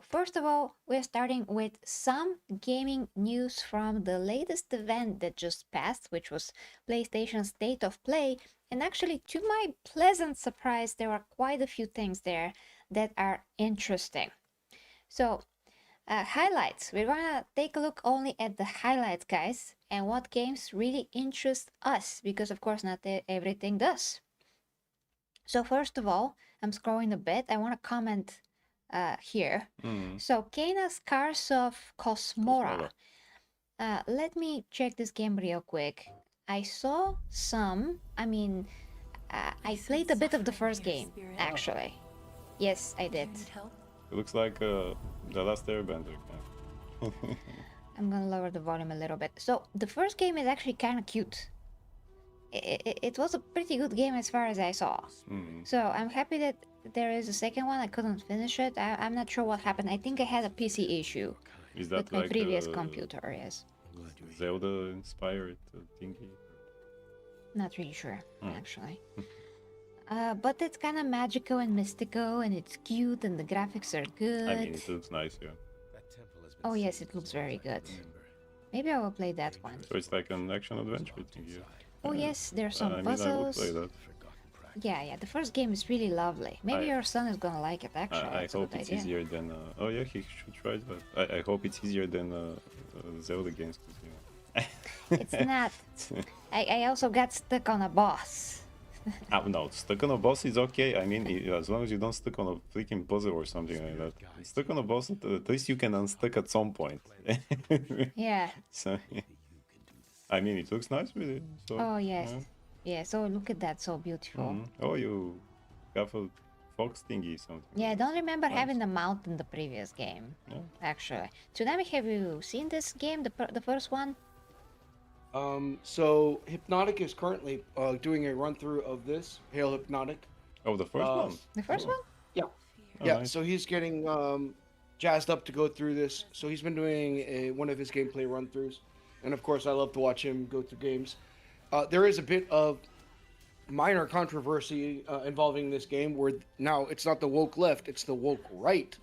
first of all, we're starting with some gaming news from the latest event that just passed, which was PlayStation State of Play. And actually, to my pleasant surprise, there are quite a few things there that are interesting. So, highlights. We're gonna take a look only at the highlights, guys, and what games really interest us, because of course, not everything does. So first of all, I'm scrolling a bit. I want to comment here. So Kena Scars of Cosmora. Let me check this game real quick. I saw some. I played a bit of the first game, actually. Yes, I did. It looks like the last Airbender. I'm gonna lower the volume a little bit. So the first game is actually kind of cute. It was a pretty good game as far as I saw. So I'm happy that there is a second one. I couldn't finish it. I'm not sure what happened. I think I had a PC issue Is that with my like previous computer, yes. Zelda inspired thingy? Not really sure, actually. But it's kind of magical and mystical, and it's cute, and the graphics are good. I mean, it looks nice, yeah. Oh yes, it looks very good. Maybe I will play that one. So it's like an action adventure thingy. Oh yes, there's some I mean, puzzles. I would play that. Yeah, the first game is really lovely. Maybe your son is gonna like it, actually. I hope it's easier than... oh yeah, he should try it, but I hope it's easier than Zelda games. It's not. I also got stuck on a boss. No, stuck on a boss is okay. I mean, as long as you don't stuck on a freaking puzzle or something like that. Stuck on a boss, at least you can unstuck at some point. Yeah. So, I mean, it looks nice with it. So, Oh yes. Yeah, so look at that, so beautiful. Oh, you have a fox thingy something. Yeah, I don't remember having the mount in the previous game, actually. Tsunami, have you seen this game, the first one? So Hypnotic is currently doing a run through of this. Hail Hypnotic. Oh, the first one? The first one? Yeah. Oh, Yeah, nice. so he's getting jazzed up to go through this. So he's been doing one of his gameplay run throughs. And of course, I love to watch him go through games. There is a bit of minor controversy involving this game where now it's not the woke left, it's the woke right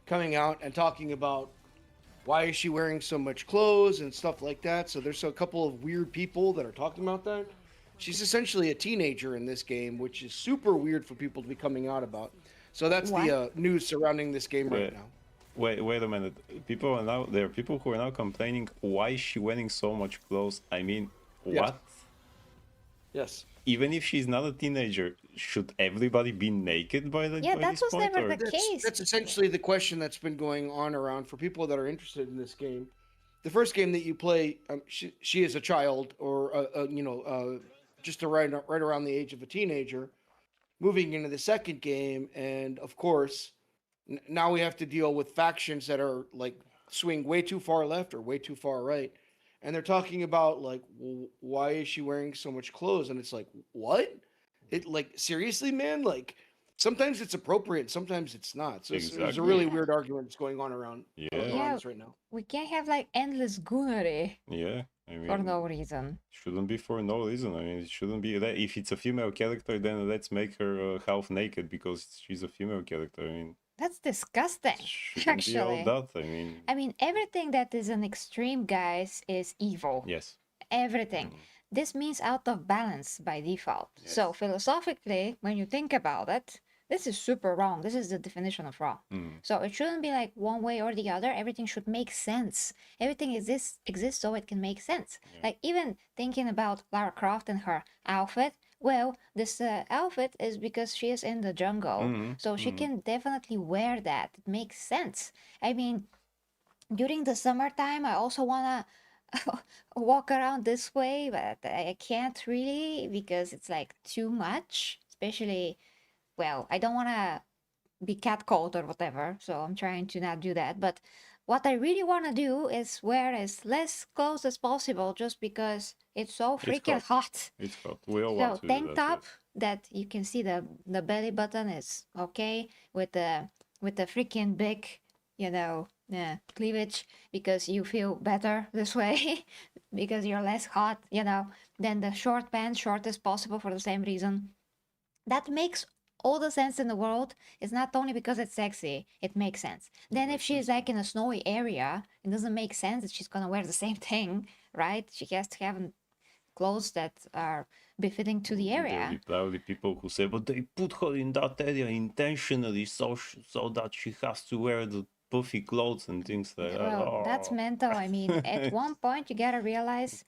coming out and talking about why is she wearing so much clothes and stuff like that. So there's a couple of weird people that are talking about that. She's essentially a teenager in this game, which is super weird for people to be coming out about. So that's the news surrounding this game right now. Wait a minute. There are people who are now complaining, why is she wearing so much clothes? I mean, what? Yes. Even if she's not a teenager, should everybody be naked by the Yeah, that was never the case. That's essentially the question that's been going on around for people that are interested in this game. The first game that you play, she is a child, or just right around the age of a teenager, moving into the second game, and of course, now we have to deal with factions that are like swing way too far left or way too far right, and they're talking about like, well, why is she wearing so much clothes? And it's like, what? It like seriously, man? Like sometimes it's appropriate, sometimes it's not. So there's a really weird argument that's going on around around this right now. We can't have like endless goonery. Yeah, I mean, for no reason. Shouldn't be for no reason. I mean, it shouldn't be that. If it's a female character, then let's make her half naked because she's a female character. I mean, that's disgusting. Actually, be all that. I mean, everything that is an extreme, guys, is evil. Yes. Everything. This means out of balance by default. Yes. So philosophically, when you think about it, this is super wrong. This is the definition of wrong. So it shouldn't be like one way or the other. Everything should make sense. Everything exists so it can make sense. Yeah. Like even thinking about Lara Croft and her outfit. Well, this outfit is because she is in the jungle. So she can definitely wear that. It makes sense. I mean, during the summertime, I also want to walk around this way, but I can't really because it's like too much, especially... Well, I don't want to be catcalled or whatever, so I'm trying to not do that. But what I really want to do is wear as less clothes as possible just because it's so freaking hot. It's hot. We all want to tank do top that you can see the belly button is okay with the freaking big, cleavage because you feel better this way because you're less hot, Then the short pants, short as possible for the same reason. That makes all the sense in the world. It's not only because it's sexy, it makes sense. Then if she's like in a snowy area, it doesn't make sense that she's gonna wear the same thing, right? She has to have clothes that are befitting to the There'll area. be probably people who say, but they put her in that area intentionally so that she has to wear the puffy clothes and things like that. Well, that's Oh. mental. I mean, at one point, you gotta realize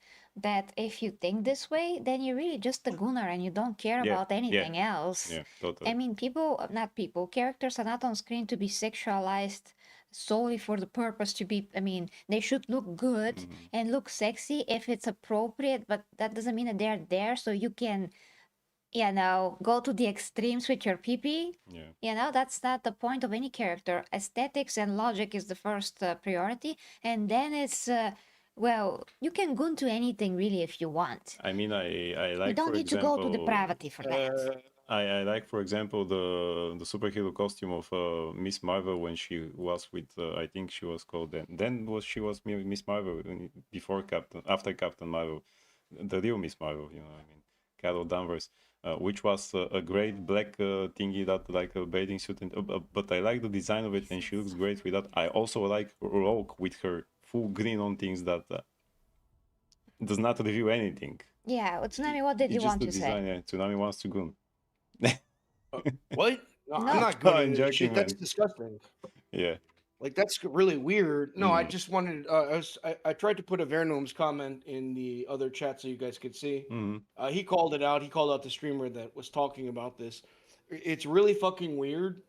that if you think this way, then you're really just a gunner and you don't care Yeah, about anything else. yeah, I totally. mean, not people, characters are not on screen to be sexualized solely for the purpose to be, I mean, they should look good and look sexy if it's appropriate, but that doesn't mean that they're there so you can, go to the extremes with your PP. Yeah. That's not the point of any character. Aesthetics and logic is the first priority, and then it's well, you can go into anything really if you want. I mean, I You like, don't for need to go to example, depravity for that. I like, for example, the superhero costume of Miss Marvel when she was with I think she was called she was Miss Marvel before after Captain Marvel, the real Miss Marvel, I mean, Carol Danvers, which was a great black thingy that like a bathing suit, but I like the design of it and she looks great with that. I also like Rogue with her full green on things that does not reveal anything. Yeah, Tsunami, what did It's you just want the to design. say? Yeah, Tsunami wants to goon. What? No, I'm No. not No, good I'm at this joking, shit. That's man. disgusting. Yeah. Like that's really weird. No, I Mm. just wanted. I tried to put a Vernoom's comment in the other chat so you guys could see. Mm. He called it out. He called out the streamer that was talking about this. It's really fucking weird.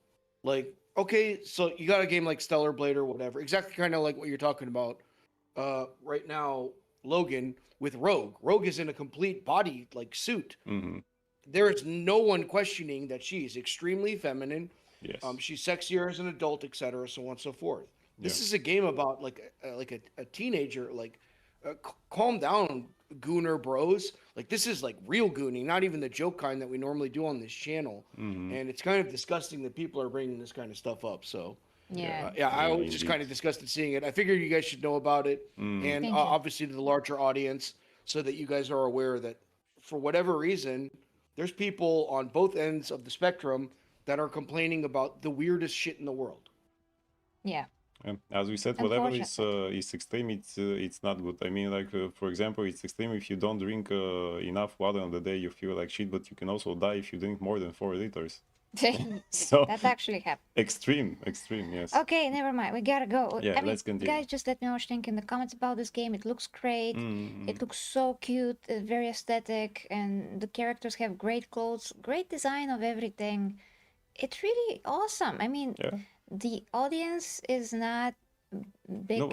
Like, okay, so you got a game like Stellar Blade or whatever, exactly kind of like what you're talking about. Right now, Logan with Rogue. Rogue is in a complete body like suit. Mm-hmm. There is no one questioning that she is extremely feminine. Yes. She's sexier as an adult, etc., so on and so forth. This Yeah. is a game about like a teenager. Like, calm down, gooner bros. Like this is like real gooning, not even the joke kind that we normally do on this channel. Mm-hmm. And it's kind of disgusting that people are bringing this kind of stuff up. So. Yeah. Yeah, I Yeah, was just indeed. kind of disgusted seeing it. I figured you guys should know about it, and Thank you. obviously to the larger audience, so that you guys are aware that for whatever reason, there's people on both ends of the spectrum that are complaining about the weirdest shit in the world. Yeah. As we said, whatever Unfortunately. is extreme, it's not good. I mean, like for example, it's extreme if you don't drink enough water on the day, you feel like shit, but you can also die if you drink more than 4 liters. So That actually happened. extreme, yes. Okay, never mind. We gotta go. Yeah, I mean, let's continue. guys, just let me know what you think in the comments about this game. It looks great. Mm-hmm. It looks so cute, very aesthetic, and the characters have great clothes, great design of everything. It's really awesome. I mean, Yeah. the audience is not big No,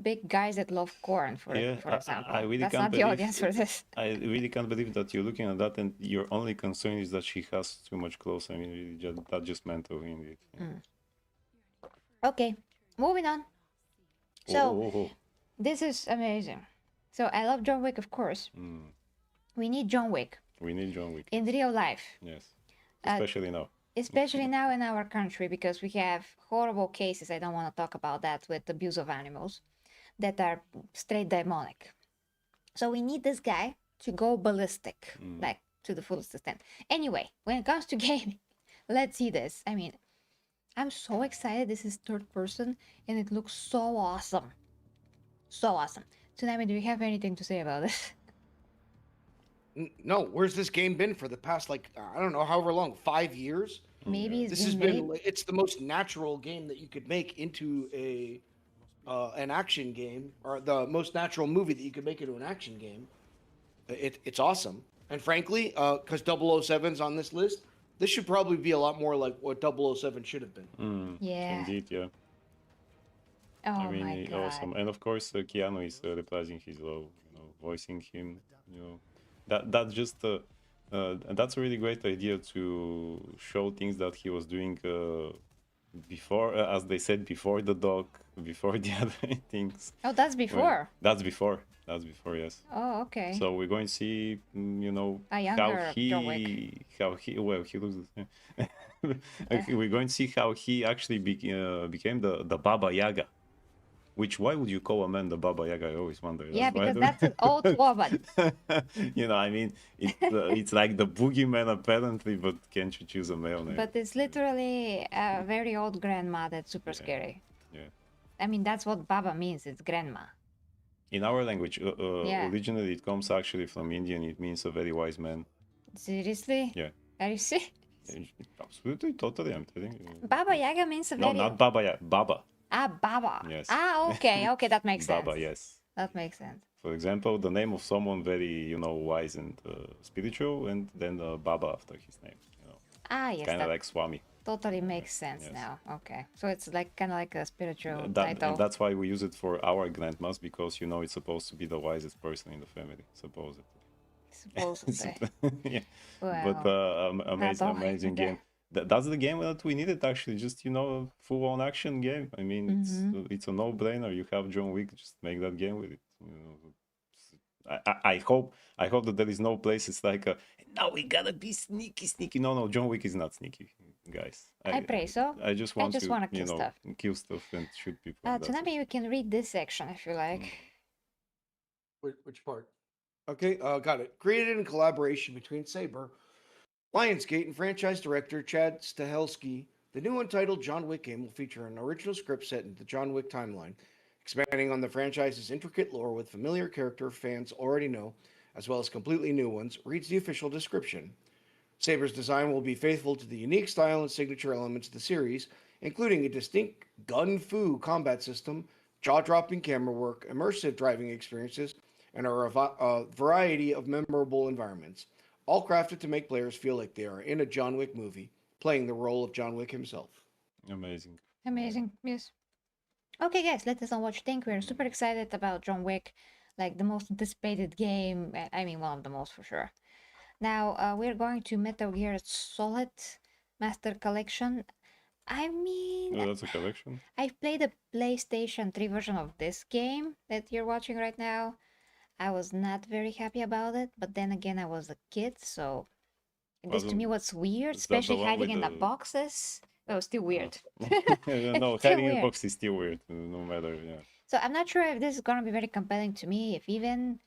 big guys that love corn, for example. I really That's can't not the believe audience for this. I really can't believe that you're looking at that and your only concern is that she has too much clothes. I mean, really that's just mental, indeed. Okay, moving on. So Oh. this is amazing. So I love John Wick, of course. We need John Wick We need John Wick. in real life. Yes. Especially now. Especially now in our country, because we have horrible cases, I don't want to talk about that, with abuse of animals that are straight demonic. So we need this guy to go ballistic, like to the fullest extent. Anyway, when it comes to gaming, let's see this. I mean, I'm so excited. This is third person and it looks so awesome. So awesome. Tsunami, do you have anything to say about this? No, where's this game been for the past like I don't know however long, 5 years? Maybe it's This has been been it's the most natural game that you could make into a an action game, or the most natural movie that you could make into an action game. It's awesome. And frankly, because 007's on this list, this should probably be a lot more like what 007 should have been. Yeah. Indeed, yeah. Oh I mean, my god. awesome. And of course, Keanu is reprising his role, voicing him. That's just that's a really great idea to show things that he was doing before, as they said, before the dog, before the other things. Oh, that's before. That's before. That's before, yes. Oh, okay. So we're going to see, A younger John Wick. he looks the same. We're going to see how he actually became the Baba Yaga. Which, why would you call a man the Baba Yaga? I always wonder. Yeah, Why because do- that's an old woman. I mean, it's like the boogeyman apparently, but can't you choose a male name? But it's literally a very old grandma that's super scary. Yeah. I mean, that's what Baba means. It's grandma. In our language, Yeah. originally it comes actually from Indian. It means a very wise man. Seriously? Yeah. Are you serious? Absolutely, totally. I'm telling you. Baba Yaga means a No, very... not Baba Yaga. Baba. Ah, Baba. Yes. Ah, okay. Okay, that makes sense. Baba, yes. That makes sense. For example, the name of someone very, wise and spiritual, and then Baba after his name. Ah, yes. Kind of That like Swami. totally makes sense Yes. now. Okay. So it's like kind of like a spiritual And title. that's why we use it for our grandmas, because it's supposed to be the wisest person in the family, supposedly. Supposedly. Yeah. Well, But amazing, always. amazing game. That's the game that we needed, actually. Just a full-on action game. I mean, it's a no-brainer. You have John Wick, just make that game with it. I hope that there is no place it's like now we gotta be sneaky. No, John Wick is not sneaky, guys. I pray so. I just want to wanna kill stuff. kill stuff and shoot people. and that's it. Tsunami, you can read this section if you like. Which part? Okay, got it. Created in collaboration between Saber, Lionsgate, and franchise director Chad Stahelski, the new untitled John Wick game will feature an original script set in the John Wick timeline, expanding on the franchise's intricate lore with familiar character fans already know, as well as completely new ones, reads the official description. Saber's design will be faithful to the unique style and signature elements of the series, including a distinct gun fu combat system, jaw dropping camera work, immersive driving experiences, and a variety of memorable environments, all crafted to make players feel like they are in a John Wick movie, playing the role of John Wick himself. Amazing. Amazing. Yes. Okay, guys, let us know what you think. We're super excited about John Wick, like the most anticipated game. I mean, one of the most for sure. Now, we're going to Metal Gear Solid Master Collection. I mean, Oh, that's a collection. I've played the PlayStation 3 version of this game that you're watching right now. I was not very happy about it, but then again, I was a kid, so this to me was weird, is that the especially one hiding with in the the- boxes. It was still weird. No, It's still hiding in the weird. box is still weird, no matter. Yeah. So I'm not sure if this is gonna be very compelling to me, if even.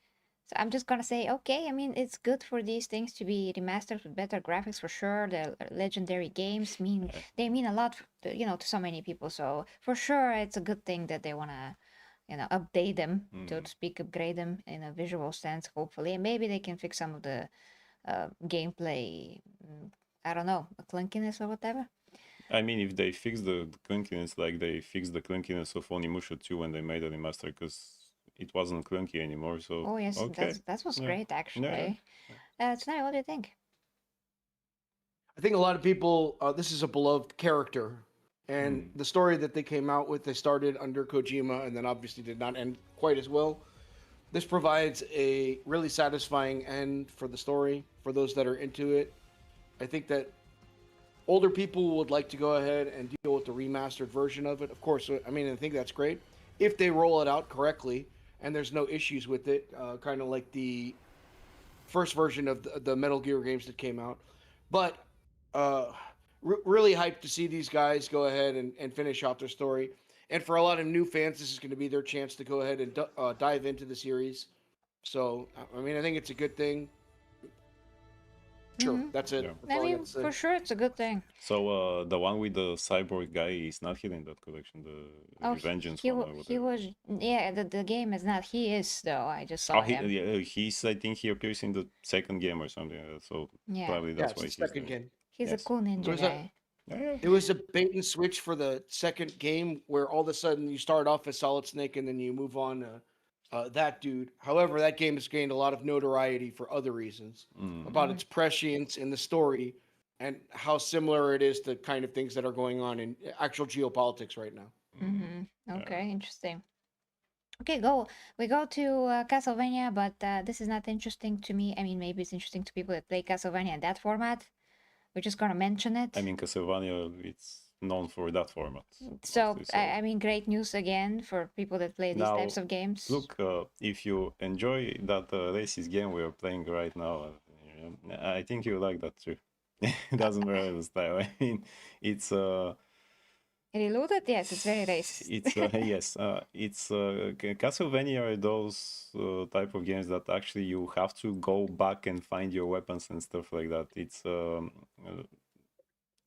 So I'm just gonna say, okay. I mean, it's good for these things to be remastered with better graphics for sure. The legendary games they mean a lot, to so many people. So for sure, it's a good thing that they wanna, update them, so to speak, upgrade them in a visual sense, hopefully, and maybe they can fix some of the gameplay. I don't know, clunkiness or whatever. I mean, if they fix the clunkiness like they fixed the clunkiness of Onimusha 2 when they made a remaster, because it wasn't clunky anymore. So Oh yes, okay. that was Yeah. great actually. Tsunami, what do you think? I think a lot of people, this is a beloved character, and the story that they came out with, they started under Kojima and then obviously did not end quite as well. This provides a really satisfying end for the story for those that are into it. I think that older people would like to go ahead and deal with the remastered version of it. Of course, I mean, I think that's great if they roll it out correctly and there's no issues with it, kind of like the first version of the Metal Gear games that came out. But really hyped to see these guys go ahead and finish out their story. And for a lot of new fans, this is going to be their chance to go ahead and dive into the series. So, I mean, I think it's a good thing. Sure, that's it. Yeah. That's I all I mean, got to say. for sure, it's a good thing. So the one with the cyborg guy is not here in that collection. The Oh, Revengeance he, one. Or he whatever. was. Yeah, the game is not. He is though. I just saw Oh, him. he's. I think he appears in the second game or something. So Yeah. probably Yeah, that's it's why the he's second there. game. He's Yes. a cool ninja Was that- guy. Yeah. It was a bait and switch for the second game where all of a sudden you start off as Solid Snake and then you move on to that dude. However, that game has gained a lot of notoriety for other reasons about its prescience in the story and how similar it is to kind of things that are going on in actual geopolitics right now. Okay, interesting. Okay, we go to Castlevania, but this is not interesting to me. I mean, maybe it's interesting to people that play Castlevania in that format. We're just gonna mention it. I mean, Castlevania, it's known for that format. So, mostly, I mean, great news again for people that play these Now, types of games. Look, if you enjoy that racist game we are playing right now, I think you like that too. It doesn't matter the style. I mean, it's Reloaded? Yes, it's very racist. It's yes, it's Castlevania are those type of games that actually you have to go back and find your weapons and stuff like that. It's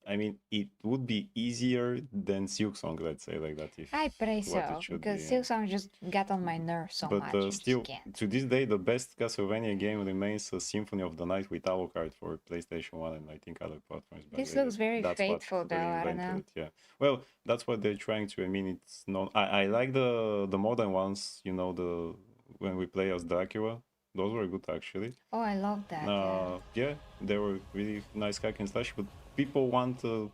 I mean, it would be easier than Silksong, let's say like that, if I pray what it so, should because be. Silksong just got on my nerves so But much. I just still, can't. to this day, the best Castlevania game remains Symphony of the Night with Alucard for PlayStation 1 and I think other platforms. But This looks very that's what faithful, though. I don't know. reinvented it. Yeah. Well, that's what they're trying to. I mean, it's not. I like the modern ones. You know, the when we play as Dracula, those were good actually. Oh, I love that. Yeah, they were really nice hack and slash. But people want to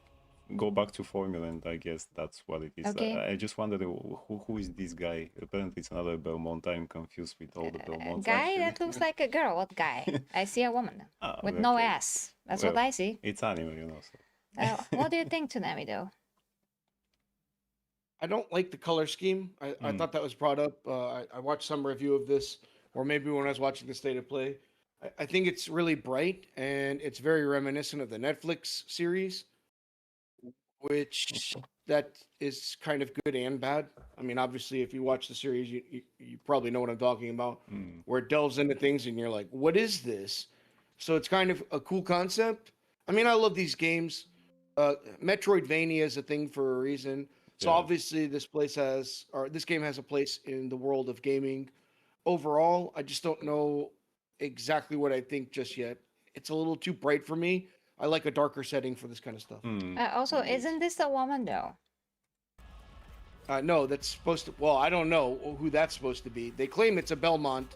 go back to formula, and I guess that's what it is. Okay. I just wondered who is this guy. Apparently, it's another Belmont. I'm confused with all the Belmonts. Guy actually. that looks like a girl. What guy? I see a woman Ah, with no okay. ass. That's what Well, I see. It's anime, you know. So. What do you think, Tsunami, though? I don't like the color scheme. I thought that was brought up. I watched some review of this, or maybe when I was watching the State of Play. I think it's really bright and it's very reminiscent of the Netflix series, which that is kind of good and bad. I mean, obviously, if you watch the series, you probably know what I'm talking about, where it delves into things and you're like, what is this? So it's kind of a cool concept. I mean, I love these games. Metroidvania is a thing for a reason. So Yeah. obviously, this game has a place in the world of gaming. Overall, I just don't know exactly what I think just yet. It's a little too bright for me. I like a darker setting for this kind of stuff. Also, Indeed. isn't this a woman, though? No, that's supposed to. Well, I don't know who that's supposed to be. They claim it's a Belmont,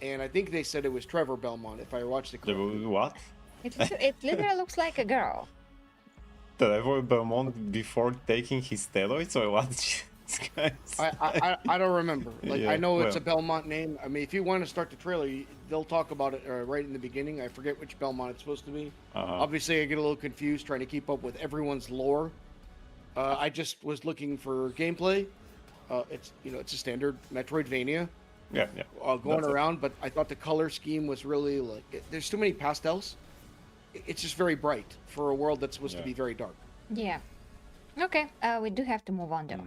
and I think they said it was Trevor Belmont. If I watched it correctly. What? It literally looks like a girl. Trevor Belmont before taking his steroids or what? Guys. I don't remember. Like Yeah, I know it's a well. Belmont name. I mean, if you want to start the trailer, they'll talk about it right in the beginning. I forget which Belmont it's supposed to be. Obviously, I get a little confused trying to keep up with everyone's lore. I just was looking for gameplay. It's a standard Metroidvania Yeah. going That's it. around, but I thought the color scheme was really there's too many pastels. It's just very bright for a world that's supposed to Yeah. be very dark. Yeah. Okay, we do have to move on, though.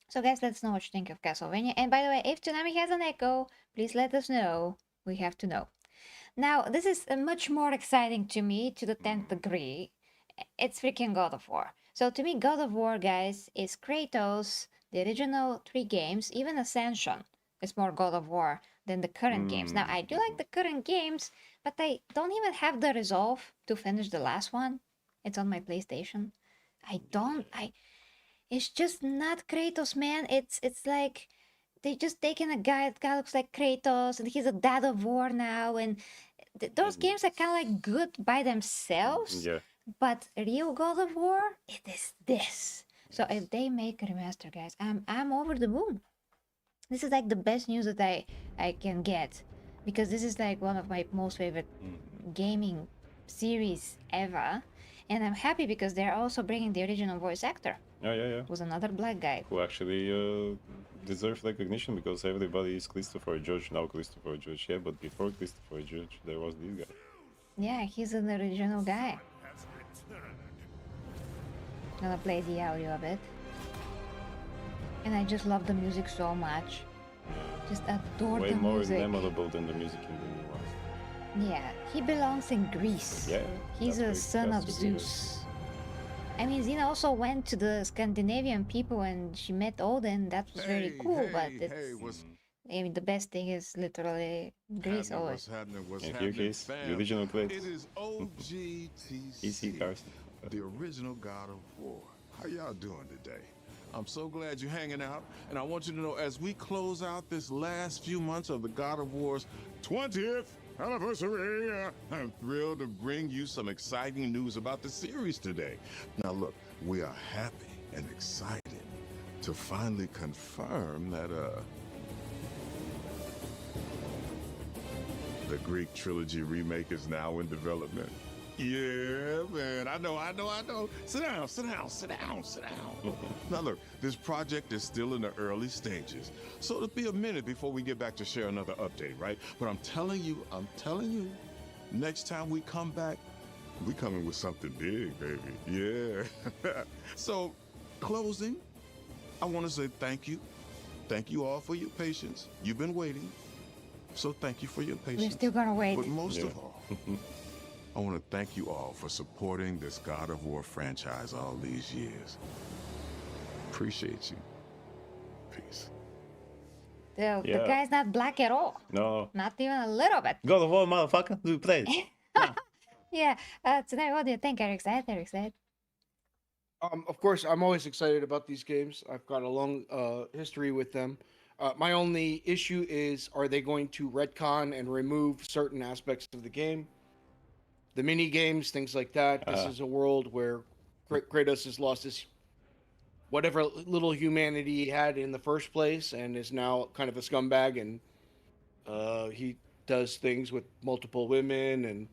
So, guys, let's know what you think of Castlevania. And by the way, if Tsunami has an echo, please let us know. We have to know. Now, this is much more exciting to me to the 10th degree. It's freaking God of War. So, to me, God of War, guys, is Kratos, the original 3 games, even Ascension is more God of War than the current games. Now, I do like the current games, but I don't even have the resolve to finish the last one. It's on my PlayStation. It's just not Kratos, man. It's like they just taken a guy that looks like Kratos, and he's a dad of war now, and those games are kind of like good by themselves. Yeah. But real God of War, it is this. So if they make a remaster, guys, I'm over the moon. This is like the best news that I can get, because this is like one of my most favorite gaming series ever, and I'm happy because they're also bringing the original voice actor. Yeah. Was another black guy. Who actually deserves recognition because everybody is Christopher Judge now. Christopher Judge, yeah, but before Christopher Judge, there was this guy. Yeah, he's an original guy. Gonna play the audio a bit. And I just love the music so much. Just adore Way the more music. memorable than the music in the new ones. Yeah, he belongs in Greece. Yeah, He's a that's son right, of has to be Zeus. I mean, Xena also went to the Scandinavian people and she met Odin. That was very cool, but it's, I mean, the best thing is literally Greece always. And here he is, the original Kratos. It is OGTC, Easy cars. the original God of War. How y'all doing today? I'm so glad you're hanging out, and I want you to know as we close out this last few months of the God of War's 20th anniversary, I'm thrilled to bring you some exciting news about the series today. Now look, we are happy and excited to finally confirm that the Greek trilogy remake is now in development. Yeah, man, I know. Sit down. Now look, this project is still in the early stages, so it'll be a minute before we get back to share another update, right? But I'm telling you, next time we come back, we coming with something big, baby. Yeah. So, closing, I want to say thank you. Thank you all for your patience. You've been waiting. So thank you for your patience. We're still gonna wait. But most of all, I want to thank you all for supporting this God of War franchise all these years. Appreciate you. Peace. The Yeah. guy's not black at all. No. Not even a little bit. God of War, motherfucker. Do you play it? Yeah. Tonight, what do you think, Eric? Eric said. Of course, I'm always excited about these games. I've got a long history with them. My only issue is, are they going to retcon and remove certain aspects of the game? The mini games, things like that. This is a world where Kratos has lost his whatever little humanity he had in the first place, and is now kind of a scumbag, and he does things with multiple women, and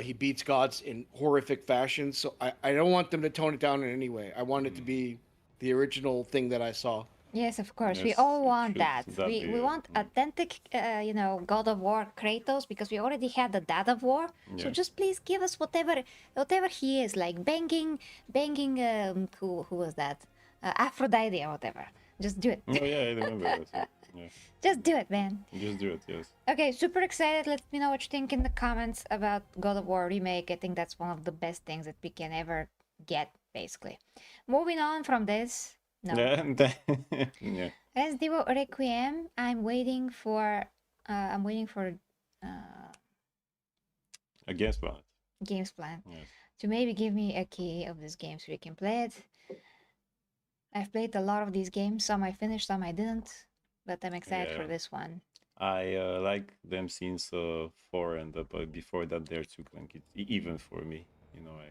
he beats gods in horrific fashion. So I don't want them to tone it down in any way. I want it to be the original thing that I saw. Yes, of course. We Yes, all it want should that. that We be, we want authentic, God of War Kratos, because we already had the Dad of War. So Yeah. just please give us whatever he is, like banging. Who was that? Aphrodite or whatever. Just do it. Oh, yeah, I remember that. Yeah. Just do it, man. Just do it, yes. Okay, super excited. Let me know what you think in the comments about God of War remake. I think that's one of the best things that we can ever get, basically. Moving on from this. No. Yeah. Yeah. Resident Evil Requiem. I'm waiting for uh A games plan. Games Plan Yes. to maybe give me a key of this game so we can play it. I've played a lot of these games. Some I finished, some I didn't. But I'm excited for Yeah. this one. I like them since 4, and but before that they're too clunky, even for me. You know, I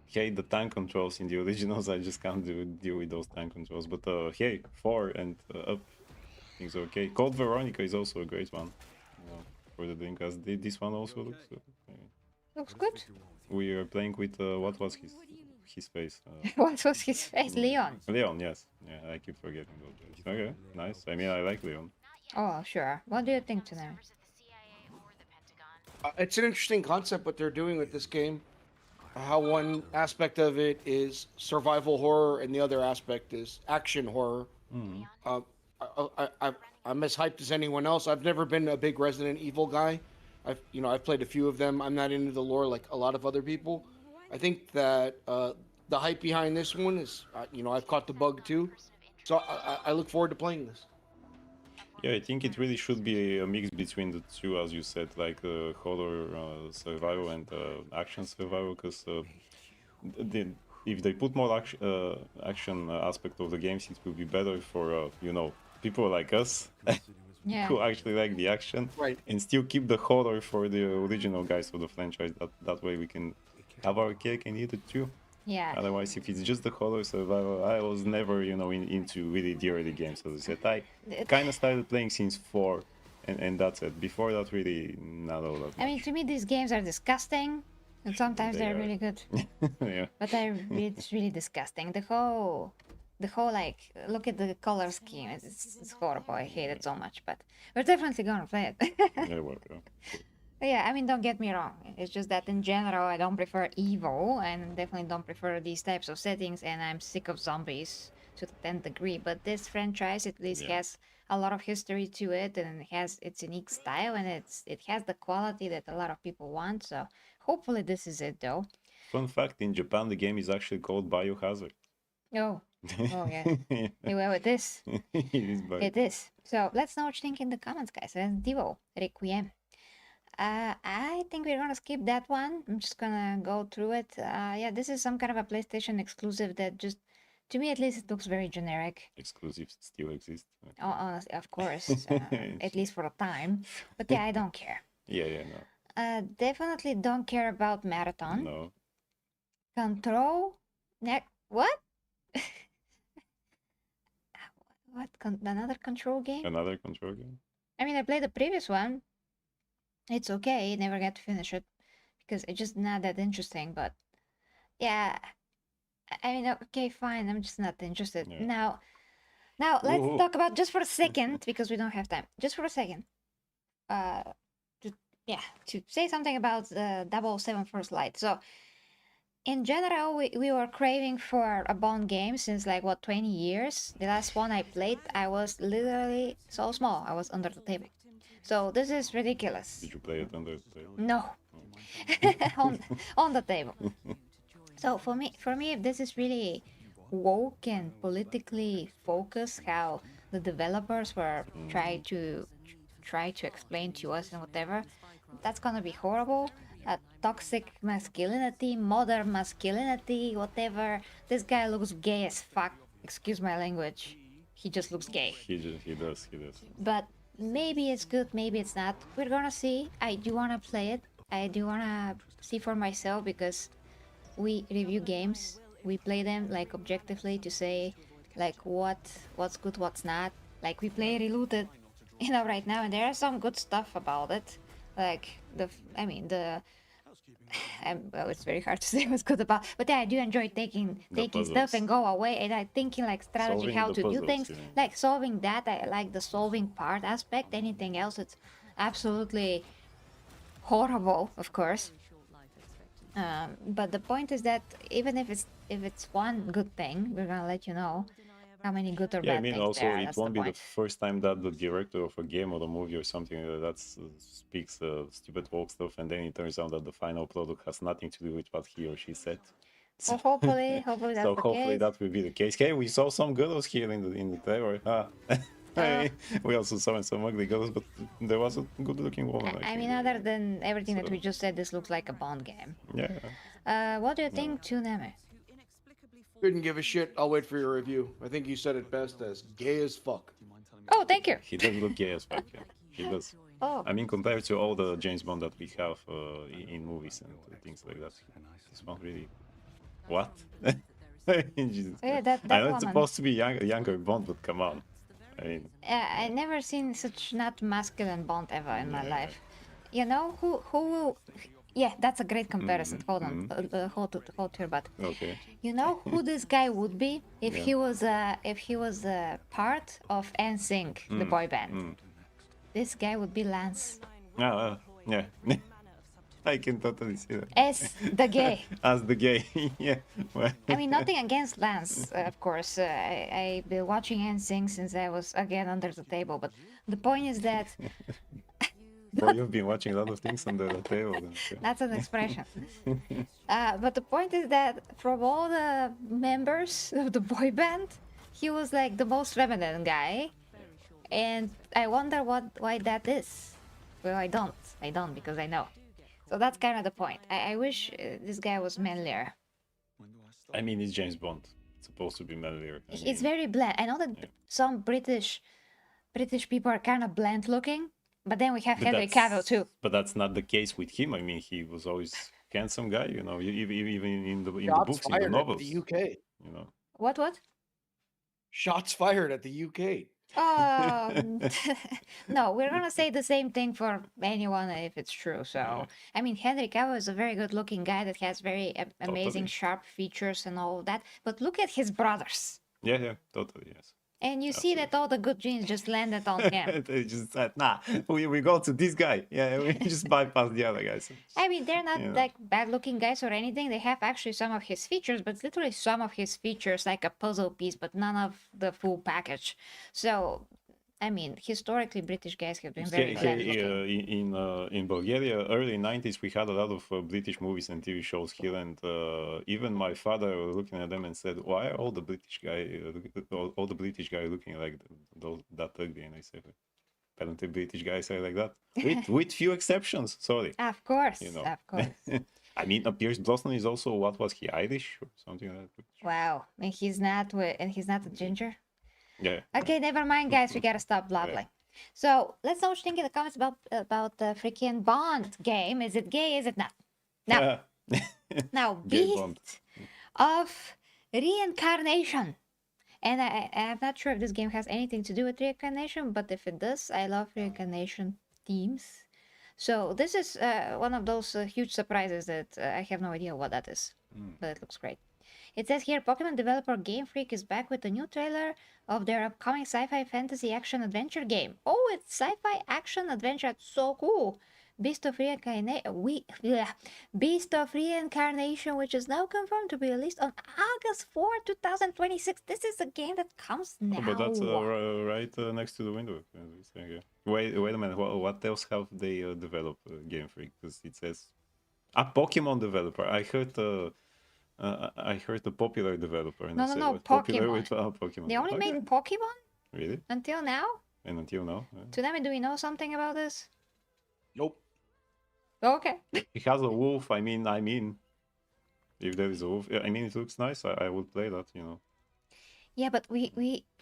hate the tank controls in the originals. I just can't deal with those tank controls. But hey, 4 and up, things are okay. Code Veronica is also a great one, for the Dreamcast. This one also looks. Looks good. We are playing with what was his face? What was his face? Leon. Leon, yes. Yeah, I keep forgetting those guys. Okay, nice. I mean, I like Leon. Oh, sure. What do you think tonight? It's an interesting concept what they're doing with this game. How one aspect of it is survival horror and the other aspect is action horror. I'm as hyped as anyone else. I've never been a big Resident Evil guy. I've played a few of them. I'm not into the lore like a lot of other people. I think that the hype behind this one is, I've caught the bug too. So I look forward to playing this. Yeah, I think it really should be a mix between the two, as you said, like horror survival and action survival. Because if they put more action aspect of the games, it will be better for people like us Yeah. who actually like the action, Right. and still keep the horror for the original guys of the franchise. That way we can have our cake and eat it too. Yeah. Otherwise, if it's just the horror survival, I was never, into really the early games. As I said, I kind of started playing since 4, and that's it. Before that, really not all that much. I mean, to me, these games are disgusting, and sometimes They they're are. really good. Yeah. But it's really disgusting. The whole like, look at the color scheme. It's horrible. I hate it so much. But we're definitely gonna play it. Yeah, well, yeah. But yeah, I mean, don't get me wrong. It's just that in general, I don't prefer evil, and definitely don't prefer these types of settings. And I'm sick of zombies to the 10th degree. But this franchise at least Yeah. has a lot of history to it, and it has its unique style, and it has the quality that a lot of people want. So hopefully this is it, though. Fun fact: in Japan, the game is actually called Biohazard. Oh, oh yeah. Well, it is. It is It is. So let's know what you think in the comments, guys. Resident Evil Requiem. I think we're gonna skip that one. I'm just gonna go through it. Yeah, this is some kind of a PlayStation exclusive that just, to me at least, it looks very generic. Exclusives still exist. Honestly, of course, at least for a time. But yeah, I don't care. Yeah, no. Definitely don't care about Marathon. No. Control. What? Another control game? Another control game? I mean, I played the previous one. It's okay. Never got to finish it because it's just not that interesting. But yeah, I mean, okay, fine. I'm just not interested. Yeah. Now let's Whoa. talk about, just for a second, because we don't have time. Just for a second. To say something about 007 First Light. So In general, we were craving for a Bond game since like what 20 years. The last one I played, I was literally so small. I was under the table. So this is ridiculous. Did you play it under the table? No, on the table. So for me, if this is really woke and politically focused, how the developers were try to explain to us and whatever, that's gonna be horrible. Toxic masculinity, modern masculinity, whatever. This guy looks gay as fuck. Excuse my language. He just looks gay. He does. But maybe it's good, maybe it's not. We're gonna see. I do wanna play it. I do wanna see for myself because we review games. We play them like objectively to say like what's good, what's not. Like we play Reloaded, right now, and there is some good stuff about it. Like the well, it's very hard to say what's good about, but yeah, I do enjoy taking stuff and go away, and I thinking like strategy, Solving how the to do puzzles, things, yeah. like solving that. I like the solving part aspect. Anything else, it's absolutely horrible, of course. But the point is that even if it's one good thing, we're gonna let you know how many good or Yeah, I bad mean, things also there are. it That's won't the be the point. first time that the director of a game or a movie or something that speaks stupid woke stuff, and then it turns out that the final product has nothing to do with what he or she said. So hopefully that's So the hopefully case. that will be the case. Hey, we saw some girls here in the trailer. Hey, we also saw some ugly girls, but there was a good-looking woman. I mean, other than everything that we just said, this looks like a Bond game. Yeah. What do you think, Tsunami? Couldn't give a shit. I'll wait for your review. I think you said it best as gay as fuck. Oh, thank you. He does look gay as fuck. Yeah. He does. Oh, I mean, compared to all the James Bond that we have in movies and things like that, this one really. What? Jesus yeah, Christ. that I know it's woman. supposed to be younger Bond, but come on. I mean, I never seen such not masculine Bond ever in my life. You know who will? Yeah, that's a great comparison. Hold on, hold here, but okay. you know who this guy would be if Yeah. he was a part of NSYNC, the boy band. This guy would be Lance Yeah. I can totally see that. as the gay. As the gay, yeah. Well, I mean, nothing against Lance, of course. I've been watching NSYNC since I was again under the table, but the point is that well, you've been watching a lot of things under the table. Then, so. that's an expression. But the point is that from all the members of the boy band, he was like the most feminine guy, and I wonder why that is. Well, I don't because I know. So that's kind of the point. I wish this guy was manlier. I mean, it's James Bond. It's supposed to be manlier. It's very bland. I know that some British people are kind of bland looking, but then we have Henry Cavill too. But that's not the case with him. I mean, he was always handsome guy. Even in the Shots books, in fired the at novels. the UK. What? Shots fired at the UK. No, we're gonna say the same thing for anyone if it's true. So, I mean, Henry Cavill is a very good-looking guy that has very amazing, Totally. sharp features and all of that. But look at his brothers, Yeah, totally, yes. and you see that all the good genes just landed on him. They just said, nah, we go to this guy. Yeah, we just bypass the other guys. I mean, they're not Yeah. like bad-looking guys or anything. They have actually some of his features, but literally some of his features like a puzzle piece, but none of the full package. So, I mean, historically, British guys have been very bland-looking. In Bulgaria, early 90s, we had a lot of British movies and TV shows here, and even my father was looking at them and said, "Why are all the British guys looking like that ugly?" And I said, "Apparently, British guys are like that, with few exceptions. Sorry." Of course, You know. of course. I mean, Pierce Brosnan is also, what was he, Irish or something like that? Wow, and he's not a ginger. Yeah. Okay, never mind, guys. We gotta stop blabbling. So let's know what you think in the comments about the freaking Bond game. Is it gay? Is it not? Now, now, Gay Bond. Beast of Reincarnation. And I'm not sure if this game has anything to do with reincarnation, but if it does, I love reincarnation themes. So this is one of those huge surprises that I have no idea what that is, but it looks great. It says here, Pokemon developer Game Freak is back with a new trailer of their upcoming sci-fi fantasy action adventure game. Oh, it's sci-fi action adventure. That's so cool. Beast of Reincarnation, which is now confirmed to be released on August 4, 2026. This is a game that comes now. Oh, but that's right next to the window. Yeah. Wait a minute. What else have they developed? Game Freak, because it says a Pokemon developer. I heard a popular developer. And No, popular Pokemon. with Pokemon. They only Okay. make Pokemon Really? until now? And until now, Tsunami, do we know something about this? Nope. Okay. it has a wolf. I mean, if there is a wolf, I mean, it looks nice. I would play that. Yeah, but we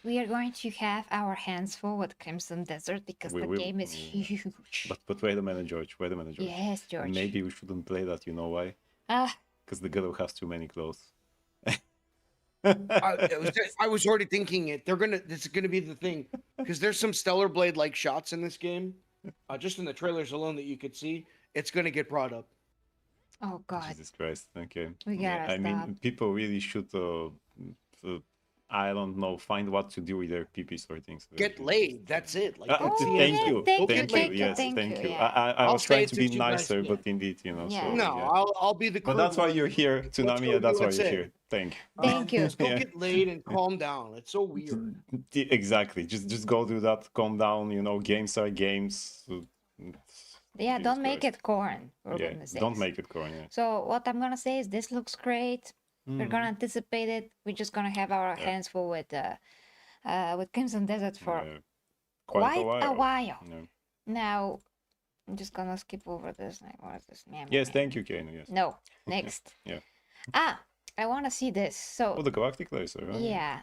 are going to have our hands full with Crimson Desert because We the will, game is yeah. huge. But wait a minute, George. Wait a minute, George. Yes, George. Maybe we shouldn't play that. You know why? Ah, Because the girl has too many clothes. I was already thinking it. This is gonna be the thing because there's some Stellar Blade like shots in this game, just in the trailers alone that you could see. It's gonna get brought up. oh God. Jesus Christ. Okay. We Yeah, gotta I mean, stop. people really should, I don't know, find what to do with their peepees or things. Get laid. That's it. Like Ah, that's the thank answer. you. thank you, Thank thank you. you, Yes, thank thank you, you. yeah. I I'll was say trying it to since be you guys nicer, can't. but indeed, Yeah. so, No, yeah. I'll be the. But crude that's why one. you're here, Let's Tsunami, go and that's why you're USA. here. Thank you. Thank you. Just go Yeah. get laid and calm down. It's so weird. Exactly. Just go do that. Calm down. Games are games. Yeah, Jesus don't make Christ. it corn, for Yeah, goodness don't sakes. make it corn. Yeah. So what I'm gonna say is this looks great. We're gonna anticipate it. We're just gonna have our hands full with Crimson Desert for Yeah. quite a a while. Yeah. Now, I'm just gonna skip over this. Like, what is this? Yes, thank you, Kano. Yes. No, next. Yeah. I want to see this. So, Oh, the Galactic Laser. Right? yeah,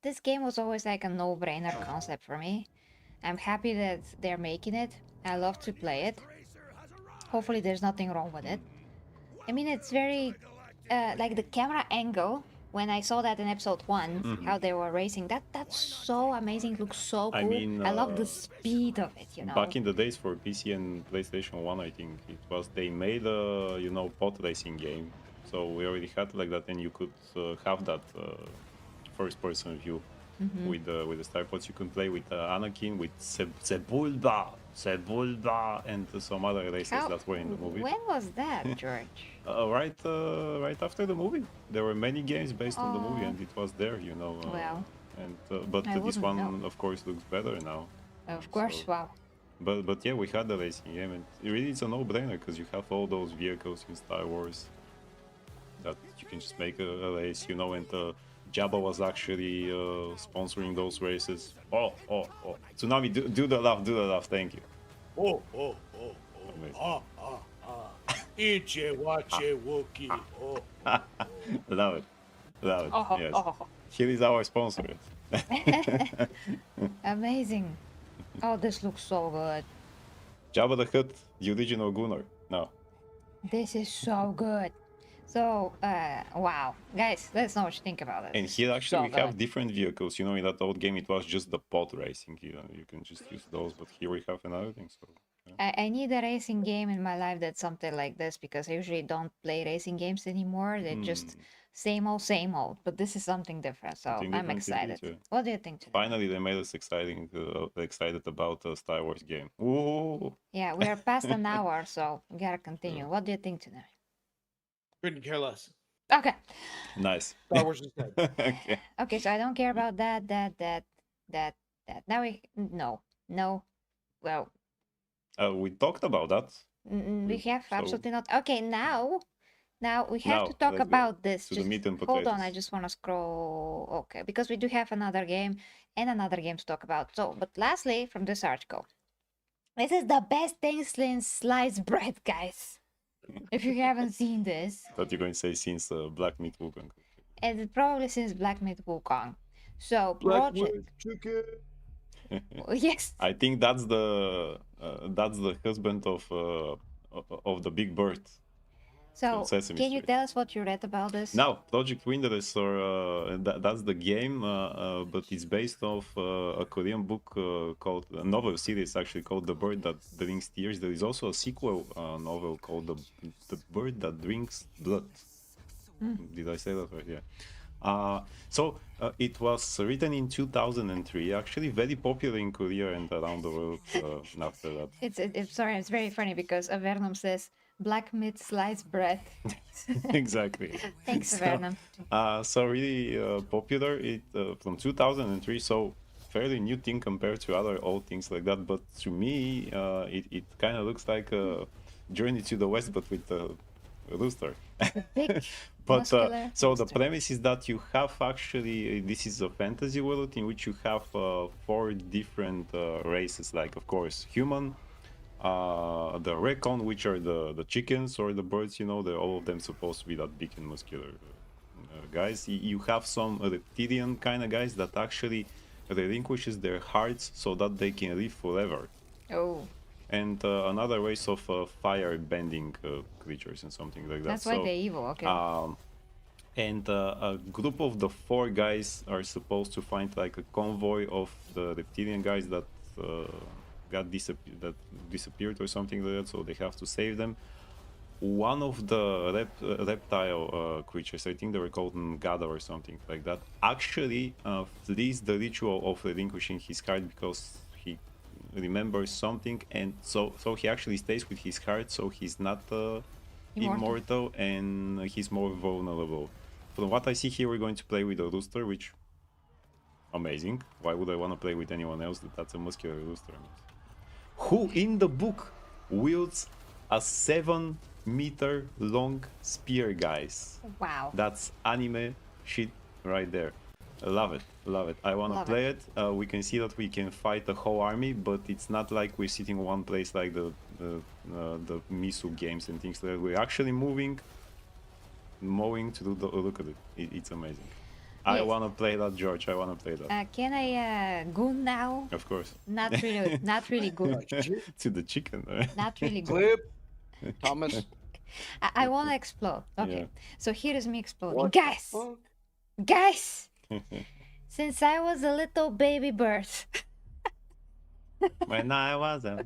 this game was always like a no-brainer concept for me. I'm happy that they're making it. I love to play it. Hopefully, there's nothing wrong with it. I mean, it's very like the camera angle. When I saw that in episode 1, how they were racing, that's so amazing. It looks so cool. I mean, I love the speed of it. Back in the days for PC and PlayStation 1, I think it was, they made a pod racing game. So we already had like that, and you could have that first-person view with the Star Pods. You can play with Anakin, with Sebulba, and some other races How- that were in the movie. When was that, George? Right after the movie, there were many games based on the movie, Oh. and it was there, Well, And but I this wouldn't one, know. of course, looks better now. Of course, So- wow. But yeah, we had the racing game, and really it's a no-brainer because you have all those vehicles in Star Wars that you can just make a race, and Jabba was actually sponsoring those races. Oh, Tsunami, do the laugh, thank you. Oh. Amazing. Ichi wachi wookie. Oh. Love it, Oh, yes. oh, Here is our sponsor. amazing. Oh, this looks so good. Jabba the Hutt, the original Gunnar. No. This is so good. So, wow. Guys, let's know what you think about it. And here actually So we have good. different vehicles. In that old game it was just the pod racing. You can just use those, but here we have another thing. So I need a racing game in my life that's something like this because I usually don't play racing games anymore. They're just same old. But this is something different, so Something I'm different indeed, excited. yeah. What do you think today? finally they made us excited about a Star Wars game. Ooh. Yeah, we are past an hour, so we gotta continue. What do you think today? Couldn't care less. Okay. Nice. Star Wars is dead. Okay. Okay, so I don't care about that. Now no. Well, We talked about that. we have So- absolutely not. Okay, now we have Now, to talk let's go about this. to the meat and hold on, I potatoes. just want to scroll. Okay, because we do have another game and another game to talk about. So, but lastly, from this article, this is the best thing since sliced bread, guys. If you haven't seen this, That you're going to say since Black Meat Wukong. and it's probably since Black Myth Wukong. So, Black project. Widow chicken. Yes. I think that's the husband of the Big Bird. So, Sesame can you Street. tell us what you read about this? Now, Project Windrest, or that's the game, but it's based off a Korean book called, a novel series actually called The Bird That Drinks Tears. There is also a sequel novel called The Bird That Drinks Blood. Did I say that right? Yeah. It was written in 2003, actually very popular in Korea and around the world after that. Sorry, it's very funny because Avernum says black meat sliced bread. Exactly. Thanks, So, Avernum. so really popular from 2003, so fairly new thing compared to other old things like that. But to me, it kind of looks like a Journey to the West, but with a rooster. Big, But muscular. so the rooster. premise is that you have actually this is a fantasy world in which you have 4 different races, like of course human, the recon, which are the chickens or the birds, you know, they're all of them supposed to be that big and muscular guys. You have some reptilian kind of guys that actually relinquishes their hearts so that they can live forever. Oh, And another race of fire bending creatures and something like that. that's why So, they're evil. Okay. and a group of the 4 guys are supposed to find like a convoy of the reptilian guys that disappeared or something like that. So they have to save them. One of the reptile creatures, I think they were called Ngada or something like that, actually flees the ritual of relinquishing his heart because he remembers something, and so he actually stays with his heart, so he's not immortal and he's more vulnerable. From what I see here, we're going to play with a rooster, which amazing. Why would I want to play with anyone else that's a muscular rooster? Who in the book wields a 7-meter long spear, guys? Wow. That's anime shit right there. I love it, love it. I want to Love play it. We can see that we can fight the whole army, but it's not like we're sitting in one place like the Misu games and things like that. We're actually moving to look at it. It's amazing. I Yes. want to play that, George. I want to play that. Can I goon now? Of course. Not really. Not really good. To the chicken. Not really good. Clip, Thomas. I want to explode. Okay. Yeah. So here is me exploding. What Guys, the fuck? guys. Since I was a little baby bird, When I was a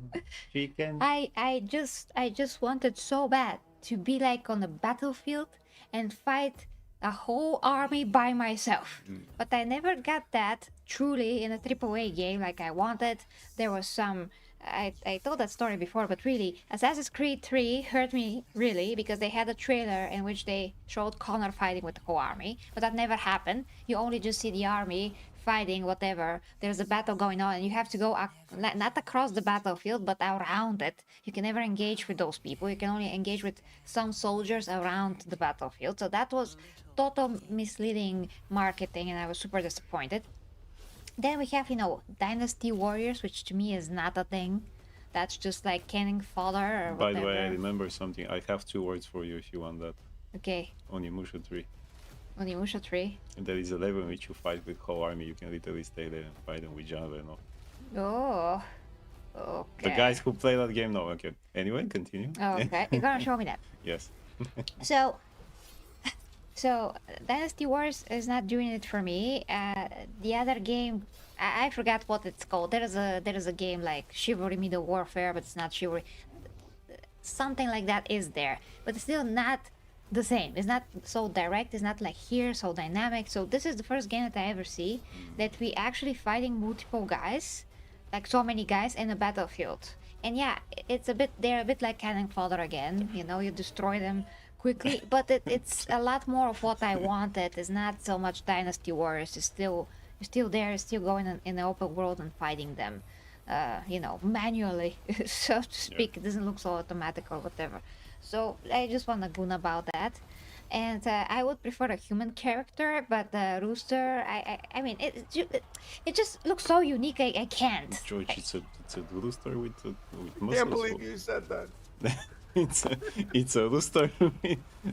chicken. I just wanted so bad to be like on the battlefield and fight a whole army by myself. But I never got that truly in a AAA game like I wanted. There was some I told that story before, but really, Assassin's Creed 3 hurt me really because they had a trailer in which they showed Connor fighting with the whole army, but that never happened. You only just see the army fighting whatever. There's a battle going on, and you have to go not across the battlefield, but around it. You can never engage with those people. You can only engage with some soldiers around the battlefield. So that was total misleading marketing, and I was super disappointed. Then we have, Dynasty Warriors, which to me is not a thing. That's just like canning fodder or By whatever. the way, I remember something. I have 2 words for you if you want that. Okay, Onimusha 3. Onimusha 3. And there is a level in which you fight with whole army. You can literally stay there and fight them with John Reno. Oh, okay. The guys who play that game know. Okay. Anyway, continue. Oh, okay, you're gonna show me that. Yes. So Dynasty Wars is not doing it for me. The other game, I forgot what it's called. There is a game like Chivalry Medieval Warfare, but it's not Chivalry. Something like that is there, but it's still not the same. It's not so direct. It's not like here, so dynamic. So this is the first game that I ever see that we actually fighting multiple guys, like so many guys in a battlefield. And yeah, they're a bit like cannon fodder again. You destroy them quickly, but it's a lot more of what I wanted. It's not so much Dynasty Warriors. You're still there, still going in the open world and fighting them, manually, so to speak. It doesn't look so automatic or whatever. So I just want to goon about that. And I would prefer a human character, but the rooster, I mean, it just looks so unique. I can't. George, it's a rooster with muscles. Can't believe you said that. it's a rooster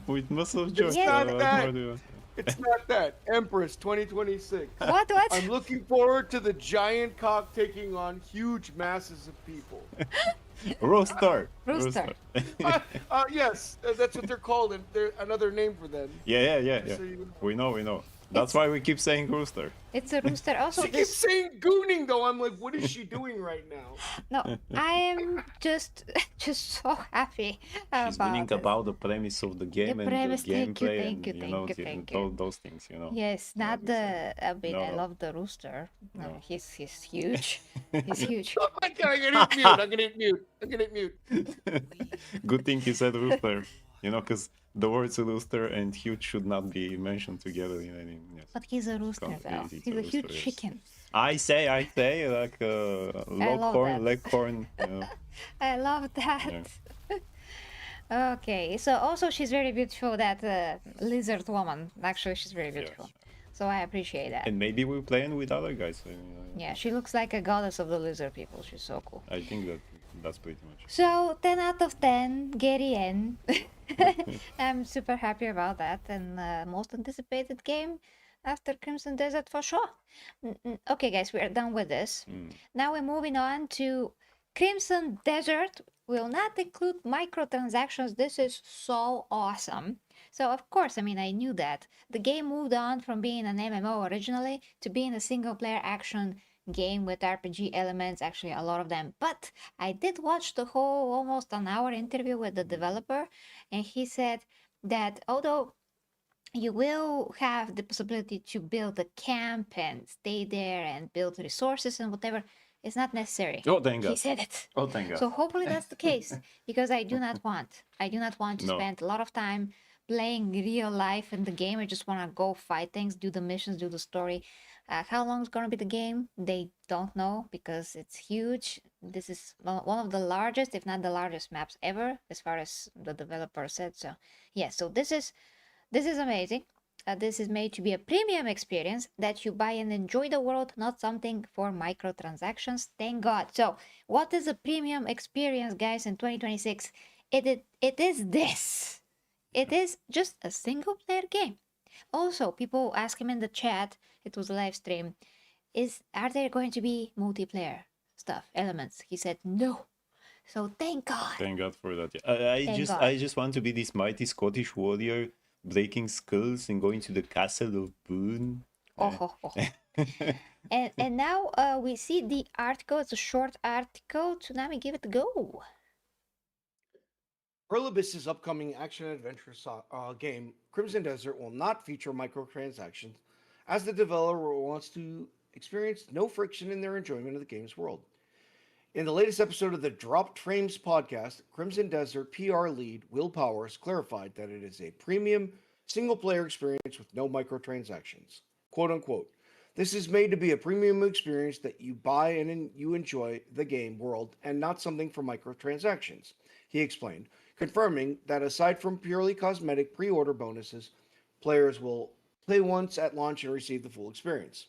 with muscles, George. not What that. more do you want? It's not that. Empress 2026. What? I'm looking forward to the giant cock taking on huge masses of people. Rooster. Rooster. Yes, that's what they're called, and they're another name for them. Yeah. So you- We know. That's why we keep saying rooster. It's a rooster. Also, She keeps this saying gooning though. I'm like, what is she doing right now? no, I am just so happy She's about winning this. about the premise of the game and the premise, thank you, gameplay thank and you, you know thank you, thank you. those things, you know. Yes, Yeah, not that's the. I mean, No, I no. love the rooster. No, No. he's huge. He's huge. Oh my god, I'm gonna hit mute. I'm gonna hit mute. I'm gonna hit mute. Good thing you said rooster, you know, because the words rooster and huge should not be mentioned together in any. Yes. But he's a rooster, though. It's He's a huge rooster, yes. chicken. I say, like that. leghorn, you know. I love that. Okay, so also she's very beautiful. That lizard woman. Actually, she's very beautiful. So I appreciate that. And maybe we're playing with other guys. Yeah, she looks like a goddess of the lizard people. She's so cool. I think that's pretty much. So 10 out of 10, Gary N. I'm super happy about that, and most anticipated game after Crimson Desert for sure. Okay, guys, we are done with this. Now we're moving on to Crimson Desert. Will not include microtransactions. This is so awesome. So of course, I mean, I knew that. The game moved on from being an MMO originally to being a single-player action game with RPG elements, actually a lot of them. But I did watch the whole almost an hour interview with the developer, and he said that although you will have the possibility to build a camp and stay there and build resources and whatever, it's not necessary. Oh, thank He God. said it. Oh, thank God. So hopefully that's the case, because I do not want to No. spend a lot of time playing real life in the game. I just want to go fight things, do the missions, do the story. How long is going to be the game? They don't know because it's huge. This is one of the largest, if not the largest maps ever, as far as the developer said. So yeah, so this is amazing. This is made to be a premium experience that you buy and enjoy the world, not something for microtransactions. Thank God. So what is a premium experience, guys, in 2026? It is this. It is just a single player game. Also, people ask him in the chat, it was a live stream, are there going to be multiplayer stuff, elements? He said no. So thank God. Thank God for that. Yeah. I just want to be this mighty Scottish warrior breaking skulls and going to the castle of Boone. Oh. and now we see the article. It's a short article. Tsunami, give it a go. Perlibis's upcoming action-adventure game, Crimson Desert, will not feature microtransactions, as the developer wants to experience no friction in their enjoyment of the game's world. In the latest episode of the Dropped Frames podcast, Crimson Desert PR lead Will Powers clarified that it is a premium single-player experience with no microtransactions. Quote unquote. This is made to be a premium experience that you buy and you enjoy the game world and not something for microtransactions, he explained, confirming that aside from purely cosmetic pre-order bonuses, players will play once at launch and receive the full experience.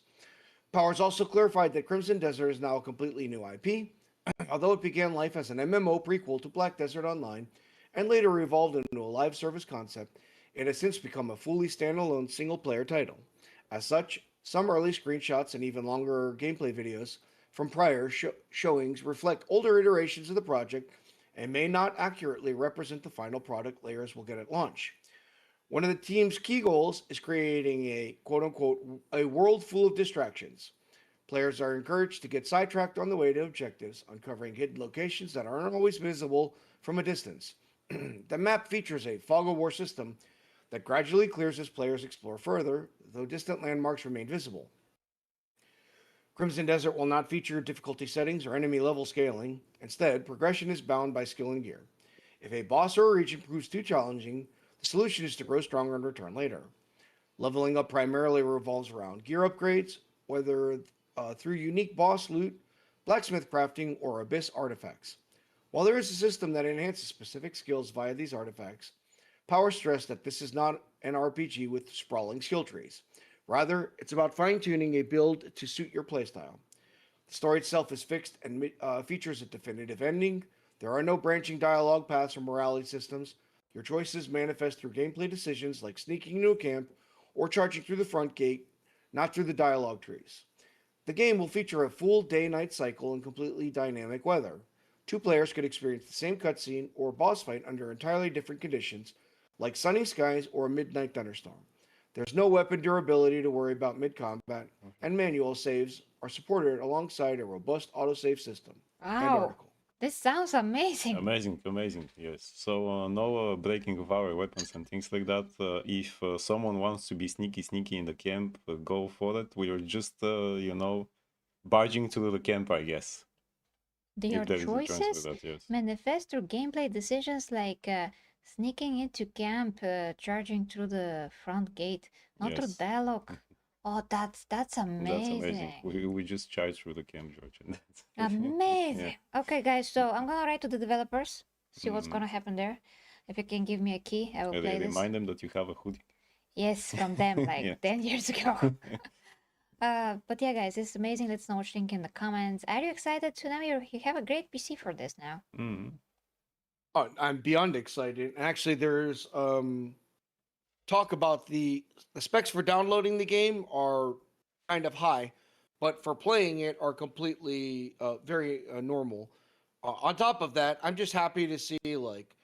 Powers also clarified that Crimson Desert is now a completely new IP, although it began life as an MMO prequel to Black Desert Online and later evolved into a live service concept. It has since become a fully standalone single-player title. As such, some early screenshots and even longer gameplay videos from prior showings reflect older iterations of the project and may not accurately represent the final product players will get at launch. One of the team's key goals is creating a quote-unquote a world full of distractions. Players are encouraged to get sidetracked on the way to objectives, uncovering hidden locations that aren't always visible from a distance. The map features a fog of war system that gradually clears as players explore further, though distant landmarks remain visible. Crimson Desert will not feature difficulty settings or enemy level scaling. Instead, progression is bound by skill and gear. If a boss or a region proves too challenging, the solution is to grow stronger and return later. Leveling up primarily revolves around gear upgrades, whether through unique boss loot, blacksmith crafting, or abyss artifacts. While there is a system that enhances specific skills via these artifacts, Power stressed that this is not an RPG with sprawling skill trees. Rather, it's about fine-tuning a build to suit your playstyle. The story itself is fixed and features a definitive ending. There are no branching dialogue paths or morality systems. Your choices manifest through gameplay decisions like sneaking into a camp or charging through the front gate, not through the dialogue trees. The game will feature a full day-night cycle in completely dynamic weather. Two players could experience the same cutscene or boss fight under entirely different conditions, like sunny skies or a midnight thunderstorm. There's no weapon durability to worry about mid combat, and manual saves are supported alongside a robust autosave system. End Wow, article. this sounds amazing. Amazing, amazing. Yes. So no breaking of our weapons and things like that. If someone wants to be sneaky in the camp, go for it. We are just barging to the camp, I guess. Their If there is a term for choices that, yes. manifest through gameplay decisions like sneaking into camp, charging through the front gate, not through Yes. dialogue. Oh, that's That's amazing. amazing. We just charge through the camp, George, and that's Amazing. Okay, guys, so I'm gonna write to the developers, see what's Mhm. gonna happen there. If you can give me a key, I will play this. Remind them that you have a hoodie. Yes, from them, like Yeah. 10 years ago. But yeah, guys, it's amazing. Let's know what you think in the comments. Are you excited, Tsunami? You have a great PC for this now. Mhm. Oh, I'm beyond excited. Actually, there's talk about the specs for downloading the game are kind of high, but for playing it are completely very normal. On top of that, I'm just happy to see like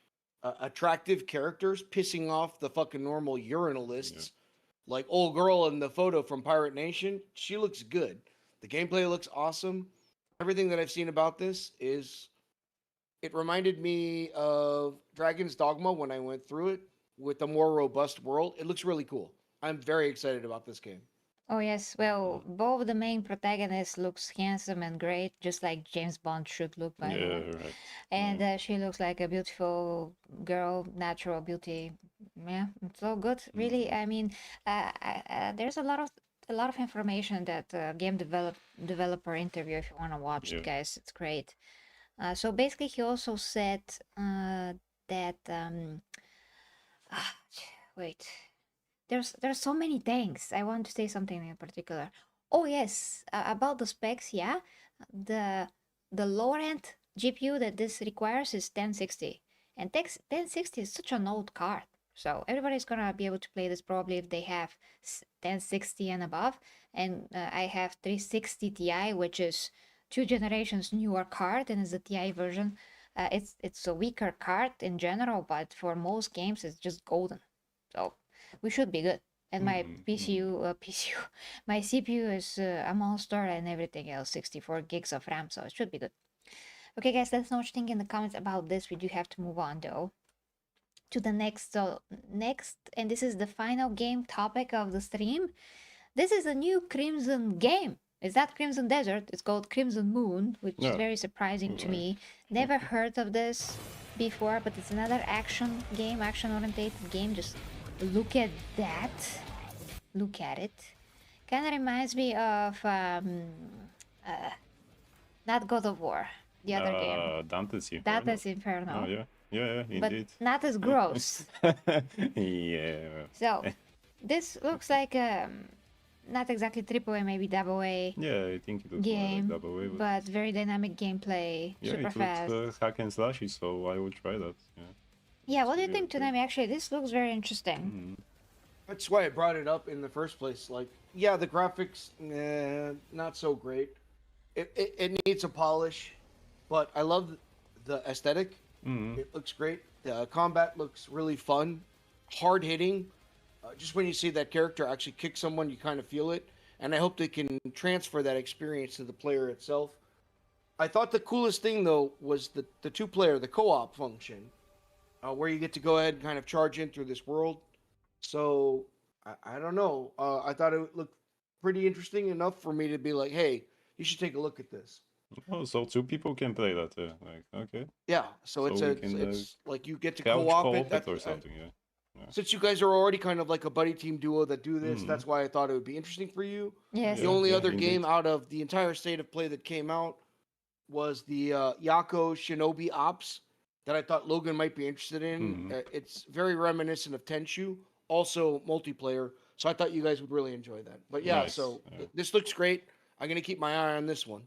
attractive characters pissing off the fucking normal urinalists. Like old girl in the photo from Pirate Nation, she looks good. The gameplay looks awesome. Everything that I've seen about this is it reminded me of Dragon's Dogma when I went through it with a more robust world. It looks really cool. I'm very excited about this game. Oh yes, well, both the main protagonists looks handsome and great, just like James Bond should look, by the Yeah, way. right. And she looks like a beautiful girl, natural beauty. Yeah, it's so good. Really, I mean, there's a lot of information that developer interview if you want to watch it, Yeah. guys. It's great. So basically, he also said that wait, there's so many things. I want to say something in particular. Oh yes, about the specs. Yeah, the lower end GPU that this requires is 1060, and 1060 is such an old card. So everybody's gonna be able to play this probably if they have 1060 and above. And I have 360 Ti, which is 2 generations newer card, and is a Ti version. It's a weaker card in general, but for most games it's just golden. So we should be good. And my PCU, my CPU is a monster and everything else, 64 gigs of RAM, so it should be good. Okay, guys, let us know what you think in the comments about this. We do have to move on though to the next. So next, and this is the final game topic of the stream. This is a new Crimson game. It's not Crimson Desert. It's called Crimson Moon, which is very surprising to me. Never heard of this before, but it's another action game, action-oriented game. Just look at that. Look at it. Kind of reminds me of not God of War, the other game. Dante's Inferno. Dante's Inferno. Oh, yeah, But indeed. not as gross. Yeah. So this looks like not exactly AAA, maybe AA Yeah, I think it looks game, more like double A, but very dynamic gameplay, yeah, super it fast. looks hack and slashy, so I will try that. Yeah. Yeah, what do you Yeah, think, Tsunami? Actually, this looks very interesting. That's why I brought it up in the first place. Like, yeah, the graphics, not so great. It needs a polish, but I love the aesthetic. It looks great. The combat looks really fun, hard hitting. Just when you see that character actually kick someone, you kind of feel it. And I hope they can transfer that experience to the player itself. I thought the coolest thing though was the two-player, the co-op function, where you get to go ahead and kind of charge in through this world. So I don't know. I thought it looked pretty interesting enough for me to be like, hey, you should take a look at this. Oh, so two people can play that. Like, okay. Yeah. So it's So we can, it's like you get to Couch co-op co-op it. it or something, yeah. Since you guys are already kind of like a buddy team duo that do this, that's why I thought it would be interesting for you. Yes. The only Yeah, other indeed. game out of the entire state of play that came out was the Yako Shinobi Ops that I thought Logan might be interested in. It's very reminiscent of Tenchu, also multiplayer. So I thought you guys would really enjoy that. But yeah, Nice, so yeah. this looks great. I'm gonna keep my eye on this one.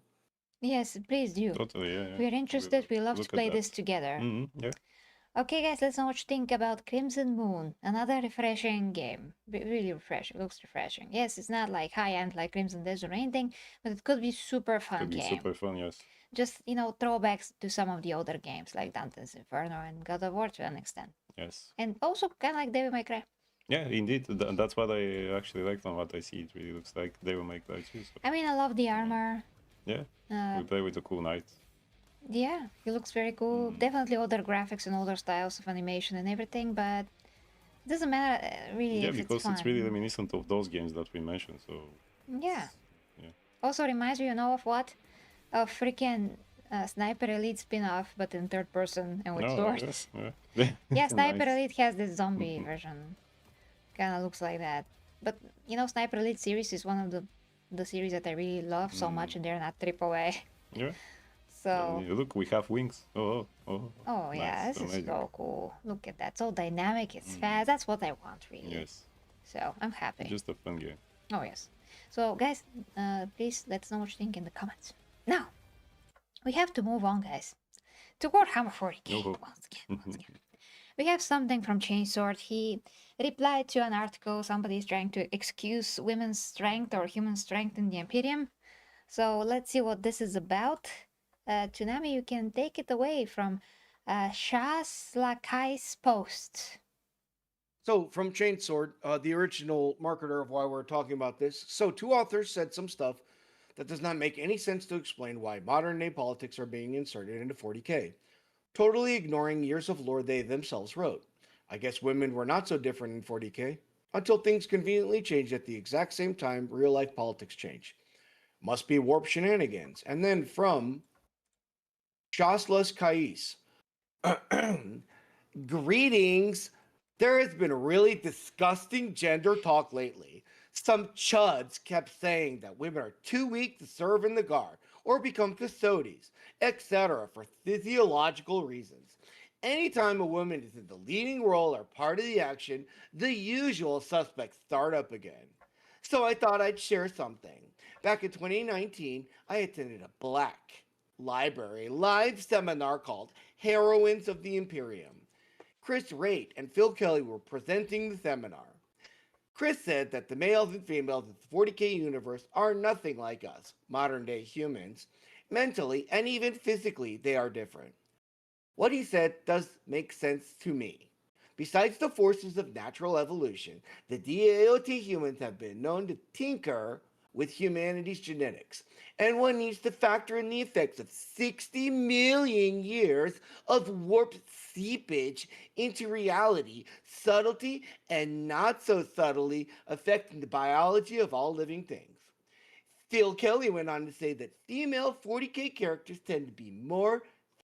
Yes, please do. Totally, yeah. We're interested. We love to look at play that. this together. Yeah. Okay, guys, let's know what you think about Crimson Moon. Another refreshing game. Really refreshing. Looks refreshing. Yes, it's not like high end like Crimson Desert or anything, but it could be super fun Could be game. super fun, yes. Just, throwbacks to some of the older games like Dante's Inferno and God of War to an extent. Yes. And also kind of like Devil May Cry. Yeah, indeed. That's what I actually liked on what I see. It really looks like they will make that too. So I mean, I love the armor. yeah, Uh, we play with a cool knight. yeah, he looks very cool. Definitely other graphics and other styles of animation and everything, but it doesn't matter really Yeah, if it's because it's really fun. reminiscent of those games that we mentioned. So Yeah. yeah. Also reminds me, you know, of what? Of freaking Sniper Elite spin-off, but in third person and with No, yeah, swords. yeah. Yeah, Sniper Nice. Elite has this zombie version. Kind of looks like that. But you know, Sniper Elite series is one of the series that I really love so much, and they're not AAA. Yeah. So, Look, we have wings. oh yeah, Nice, this is amazing. so cool. Look at that, so dynamic. It's fast. That's what I want, really. Yes, So I'm happy. just a fun game. Oh yes. So guys, please let us know what you think in the comments. Now we have to move on, guys, to Warhammer 40k. Yoo-hoo. Once again. We have something from Chainsword. He replied to an article. Somebody is trying to excuse women's strength or human strength in the Imperium. So let's see what this is about. Tsunami, you can take it away from Shas Lakai's post. So from Chainsword, the original marketer of why we're talking about this. So two authors said some stuff that does not make any sense to explain why modern day politics are being inserted into 40k, totally ignoring years of lore they themselves wrote. I guess women were not so different in 40k until things conveniently changed at the exact same time real life politics change. Must be warp shenanigans. And then from Shaslas Kais. Greetings. There has been really disgusting gender talk lately. Some chuds kept saying that women are too weak to serve in the guard or become custodies, etc., for physiological reasons. Anytime a woman is in the leading role or part of the action, the usual suspects start up again. So I thought I'd share something. Back in 2019, I attended a black library live seminar called Heroines of the Imperium. Chris Raitt and Phil Kelly were presenting the seminar. Chris said that the males and females of the 40k universe are nothing like us, modern day humans. Mentally and even physically, they are different. What he said does make sense to me. Besides the forces of natural evolution, the DAOT humans have been known to tinker with humanity's genetics, and one needs to factor in the effects of 60 million years of warped seepage into reality, subtlety and not so subtly affecting the biology of all living things. Phil Kelly went on to say that female 40k characters tend to be more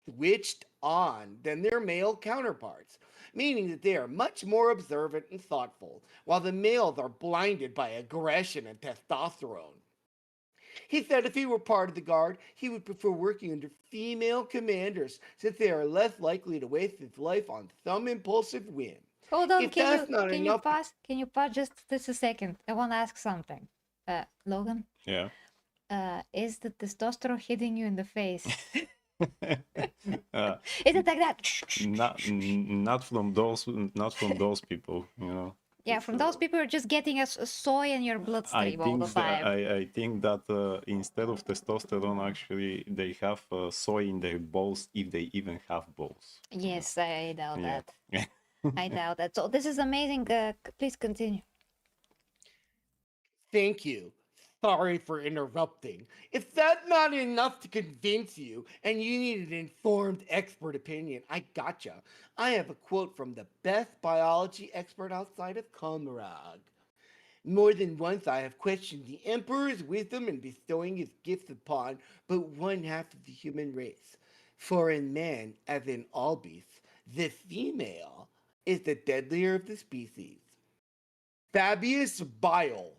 switched on than their male counterparts, meaning that they are much more observant and thoughtful, while the males are blinded by aggression and testosterone. He said if he were part of the guard, he would prefer working under female commanders since they are less likely to waste his life on some impulsive whim. Hold on, If that's not can you enough, pause? Can you pause just a second? I want to ask something. Logan, Yeah. is the testosterone hitting you in the face? uh, Is it like that? not from those people, you know. Yeah, from those people who are just getting a soy in your I bloodstream all think the time. I think that instead of testosterone, actually, they have soy in their balls if they even have balls. Yes, I doubt Yeah. that. I doubt that. So this is amazing. Please continue. thank you. Sorry for interrupting. If that's not enough to convince you and you need an informed expert opinion, I gotcha. I have a quote from the best biology expert outside of Comrade. More than once I have questioned the Emperor's wisdom in bestowing his gifts upon but one half of the human race. For in man, as in all beasts, the female is the deadlier of the species. Fabius Bile,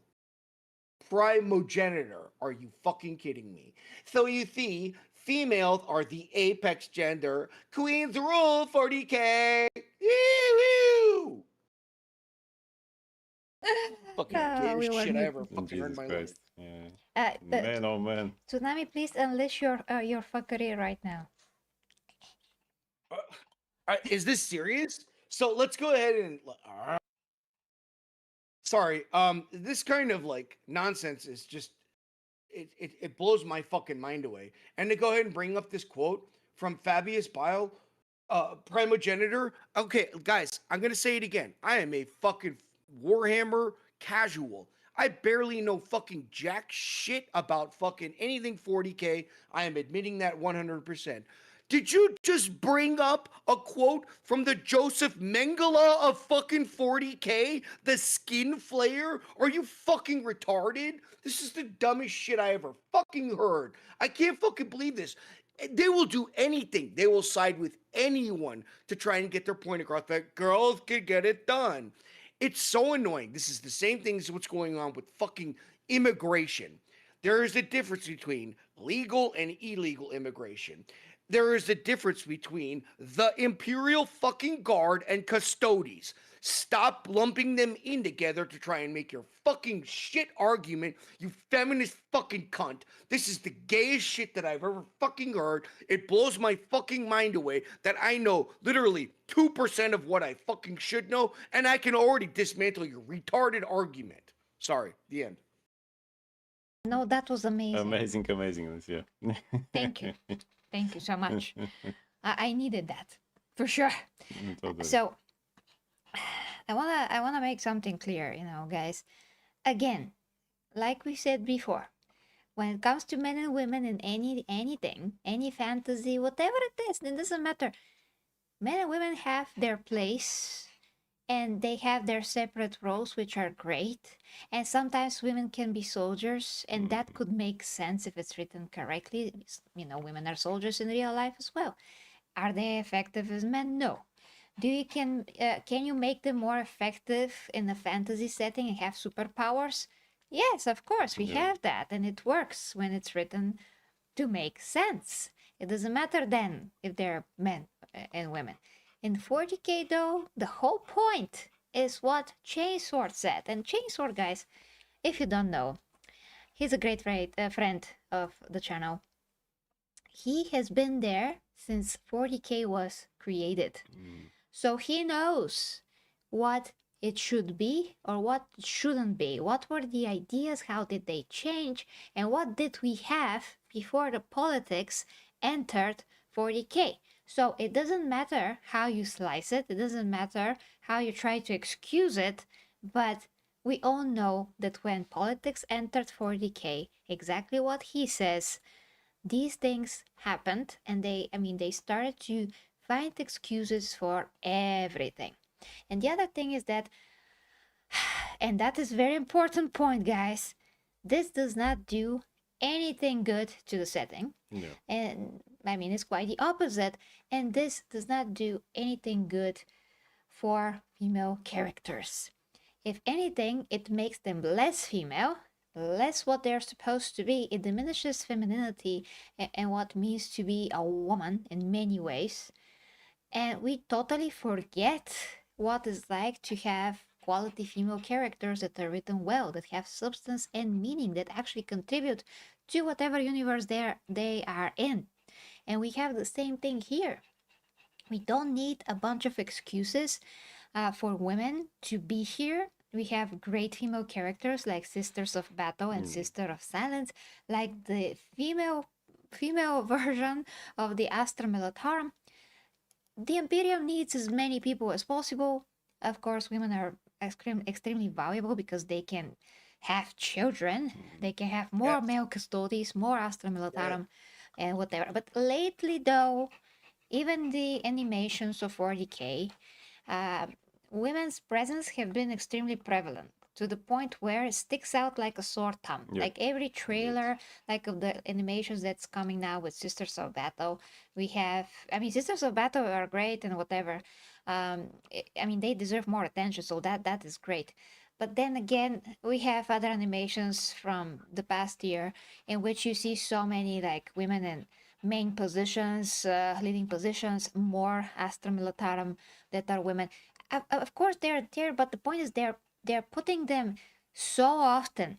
primogenitor. Are you fucking kidding me? So you see, females are the apex gender. Queens rule 40k. Woo! Fucking gayest we shit I learned ever fucking heard in Jesus my life. Christ. Yeah. it. Man, oh man. Tsunami, please unleash your fuckery right now. Is this serious? So let's go ahead and. Sorry. This kind of like nonsense is just. It blows my fucking mind away. And to go ahead and bring up this quote from Fabius Bile, primogenitor. Okay, guys, I'm gonna say it again. I am a fucking Warhammer casual. I barely know fucking jack shit about fucking anything 40K. I am admitting that 100%. Did you just bring up a quote from the Joseph Mengele of fucking 40K? The skin flayer? Are you fucking retarded? This is the dumbest shit I ever fucking heard. I can't fucking believe this. They will do anything. They will side with anyone to try and get their point across that girls can get it done. It's so annoying. This is the same thing as what's going on with fucking immigration. There is a difference between legal and illegal immigration. There is a difference between the Imperial fucking Guard and Custodes. Stop lumping them in together to try and make your fucking shit argument, you feminist fucking cunt. This is the gayest shit that I've ever fucking heard. It blows my fucking mind away that I know literally 2% of what I fucking should know, and I can already dismantle your retarded argument. Sorry, the end. No, that was amazing. Amazing, yeah. Thank you. Thank you so much. I needed that for sure. Totally. So I wanna make something clear, guys. Again, like we said before, when it comes to men and women in anything, any fantasy, whatever it is, it doesn't matter. Men and women have their place and they have their separate roles, which are great. And sometimes women can be soldiers, and that could make sense if it's written correctly. Women are soldiers in real life as well. Are they effective as men? No. Can you make them more effective in a fantasy setting and have superpowers? Yes, of course, we have that, and it works when it's written to make sense. It doesn't matter then if they're men and women. In 40K though, the whole point is what Chainsword said. And Chainsword, guys, if you don't know, he's a great friend of the channel. He has been there since 40K was created. So he knows what it should be or what it shouldn't be. What were the ideas? How did they change? And what did we have before the politics entered 40K? So it doesn't matter how you slice it. It doesn't matter how you try to excuse it. But we all know that when politics entered 40K, exactly what he says, these things happened, and they started to find excuses for everything. And the other thing is that, and that is very important point, guys, this does not do anything good to the setting. Yeah. And it's quite the opposite. And this does not do anything good for female characters. If anything, it makes them less female, less what they're supposed to be. It diminishes femininity and what means to be a woman in many ways. And we totally forget what it's like to have quality female characters that are written well, that have substance and meaning, that actually contribute to whatever universe they are in. And we have the same thing here. We don't need a bunch of excuses for women to be here. We have great female characters like Sisters of Battle and Sister of Silence, like the female version of the Astra Militarum. The Imperium needs as many people as possible. Of course, women are extremely valuable because they can have children. They can have more male custodies, more Astra Militarum, and whatever. But lately, though, even the animations of 40K, women's presence have been extremely prevalent, to the point where it sticks out like a sore thumb. Like every trailer, like of the animations that's coming now with Sisters of Battle, we have, Sisters of Battle are great and whatever. They deserve more attention, so that is great. But then again, we have other animations from the past year in which you see so many like women in main positions, leading positions, more Astra Militarum that are women. Of course, they're there, but the point is they're putting them so often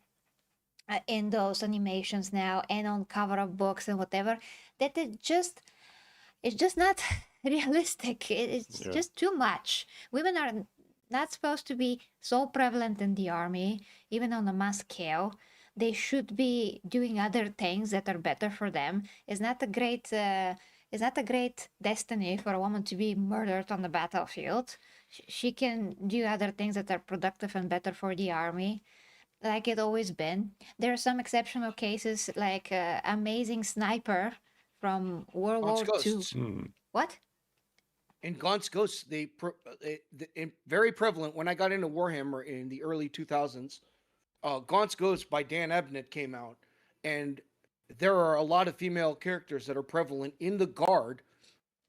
in those animations now and on cover of books and whatever that it's just not realistic. It's just too much. Women are not supposed to be so prevalent in the army, even on a mass scale. They should be doing other things that are better for them. It's not a great destiny for a woman to be murdered on the battlefield. She can do other things that are productive and better for the army, like it always been. There are some exceptional cases, like amazing sniper from World Gaunt's War II. Ghosts. What? In Gaunt's Ghosts, very prevalent. When I got into Warhammer in the early 2000s, Gaunt's Ghosts by Dan Abnett came out, and there are a lot of female characters that are prevalent in the Guard.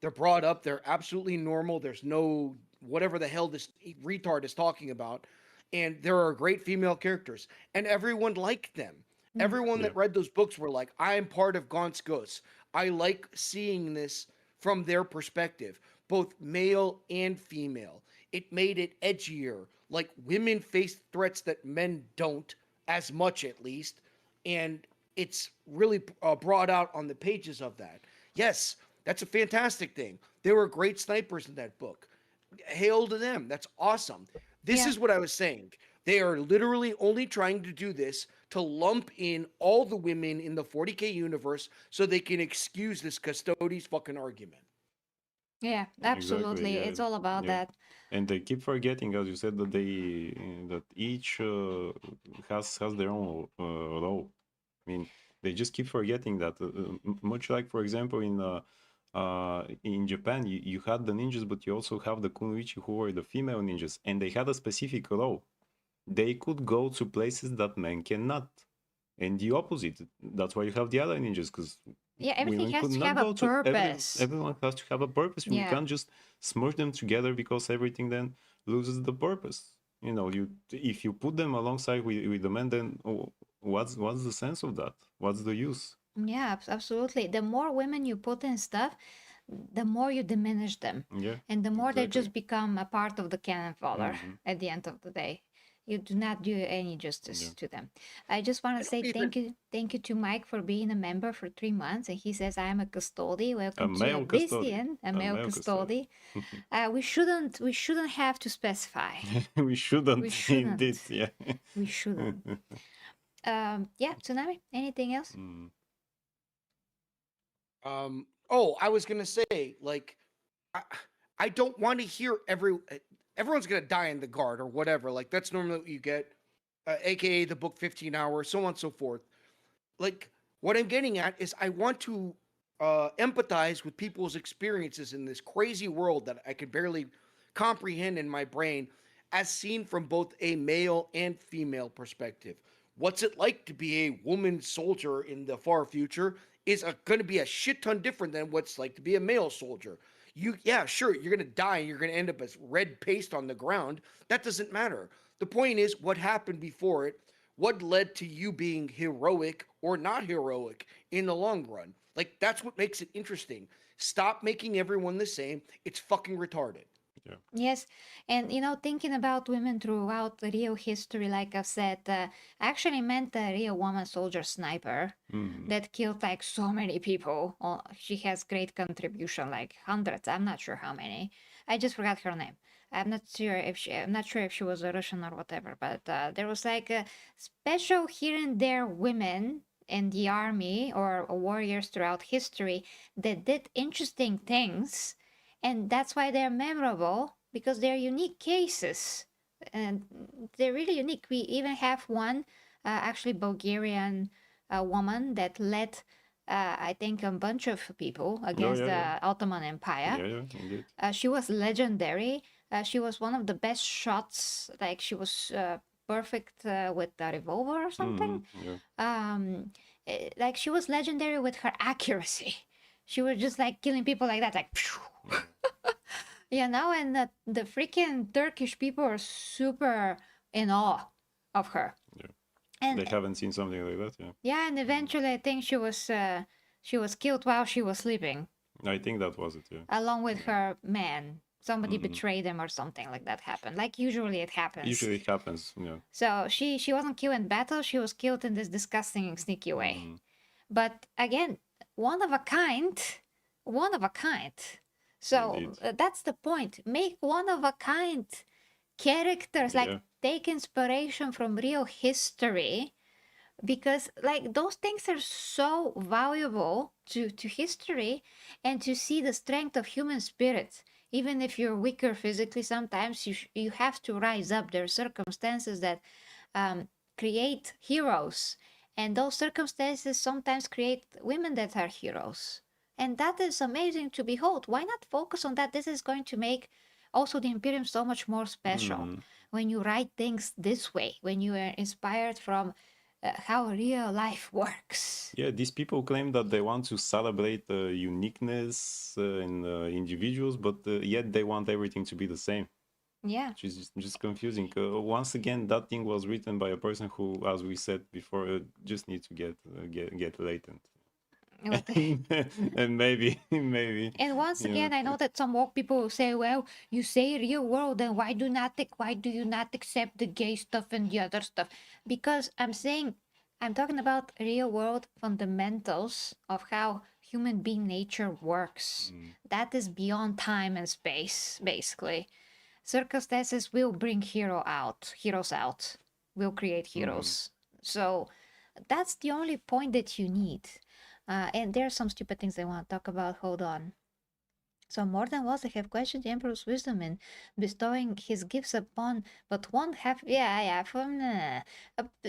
They're brought up. They're absolutely normal. There's no whatever the hell this retard is talking about. And there are great female characters, and everyone liked them. Everyone that read those books were like, I am part of Gaunt's Ghosts. I like seeing this from their perspective, both male and female. It made it edgier. Like women face threats that men don't, as much at least. And it's really brought out on the pages of that. Yes, that's a fantastic thing. There were great snipers in that book. Hail to them. That's awesome. This Yeah. is what I was saying. They are literally only trying to do this to lump in all the women in the 40K universe so they can excuse this Custodes fucking argument. Yeah, Exactly. absolutely. Yeah. It's all about Yeah. that. And they keep forgetting, as you said, that each has their own role. I mean, they just keep forgetting that. Much like, for example, in Japan, you had the ninjas, but you also have the kunoichi, who were the female ninjas, and they had a specific role. They could go to places that men cannot, and the opposite. That's why you have the other ninjas, because Yeah, everything women has could to not have a go to purpose. everyone has to have a purpose. You Yeah. can't just smush them together, because everything then loses the purpose. You know, if you put them alongside with the men, then what's the sense of that? What's the use? Yeah, absolutely. The more women you put in stuff, the more you diminish them. Yeah, And the more they exactly. just become a part of the cannon fodder Mhm. at the end of the day. You do not do any justice Yeah. to them. I just want I to say don't even. thank you to Mike for being a member for 3 months. And he says, I am a custody. A Welcome to male custody. Abyssian, a A male male custody. custody. We shouldn't have to specify. We shouldn't. We Indeed. shouldn't. Yeah. We shouldn't. Yeah, Tsunami, anything else? Mm. Oh, I was gonna say, like, I, I don't want to hear everyone's gonna die in the Guard or whatever. Like that's normally what you get, aka the book 15 hours, so on and so forth. Like what I'm getting at is I want to empathize with people's experiences in this crazy world that I can barely comprehend in my brain, as seen from both a male and female perspective. What's it like to be a woman soldier in the far future is going to be a shit ton different than what's like to be a male soldier. Yeah, sure, you're going to die and you're going to end up as red paste on the ground. That doesn't matter. The point is what happened before it, what led to you being heroic or not heroic in the long run. Like that's what makes it interesting. Stop making everyone the same. It's fucking retarded. Yeah. Yes, and thinking about women throughout the Rio history, like I've said, actually meant a Rio woman soldier sniper Mhm. that killed like so many people. Oh, she has great contribution, like hundreds. I'm not sure how many. I just forgot her name. I'm not sure if she was a Russian or whatever, but there was like a special here and there women in the army or warriors throughout history that did interesting things, and that's why they're memorable, because they're unique cases and they're really unique. We even have one actually Bulgarian woman that led I think a bunch of people against yeah. the Ottoman Empire. Yeah, indeed. She was legendary. She was one of the best shots. Like she was perfect with the revolver or something. Yeah. Like she was legendary with her accuracy. She was just like killing people like that, like and the freaking Turkish people are super in awe of her. Yeah. And They haven't seen something like that. Yeah. yeah, and eventually I think she was killed while she was sleeping, I think that was it. Yeah. along with her man. Somebody betrayed them or something like that happened. Like usually it happens. Usually it happens. Yeah. So she wasn't killed in battle. She was killed in this disgusting, sneaky way. But again, one of a kind, one of a kind. So Indeed. that's the point. Make one of a kind characters. Like Yeah. take inspiration from real history, because like those things are so valuable to history, and to see the strength of human spirits even if you're weaker physically, sometimes you have to rise up. There are circumstances that create heroes, and those circumstances sometimes create women that are heroes. And that is amazing to behold. Why not focus on that? This is going to make also the Imperium so much more special when you write things this way, when you are inspired from how real life works. Yeah, these people claim that they want to celebrate uniqueness in individuals, but yet they want everything to be the same. Yeah. Which is just confusing. Once again, that thing was written by a person who, as we said before, just needs to get latent. And maybe. And once again, I know that some woke people will say, "Well, you say real world, then why do you not accept the gay stuff and the other stuff?" Because I'm talking about real world fundamentals of how human being nature works. That is beyond time and space, basically. Circumstances will bring heroes out, will create heroes. So that's the only point that you need. And there are some stupid things I want to talk about. Hold on. So more than once I have questioned the Emperor's wisdom in bestowing his gifts upon, but won't have. Yeah.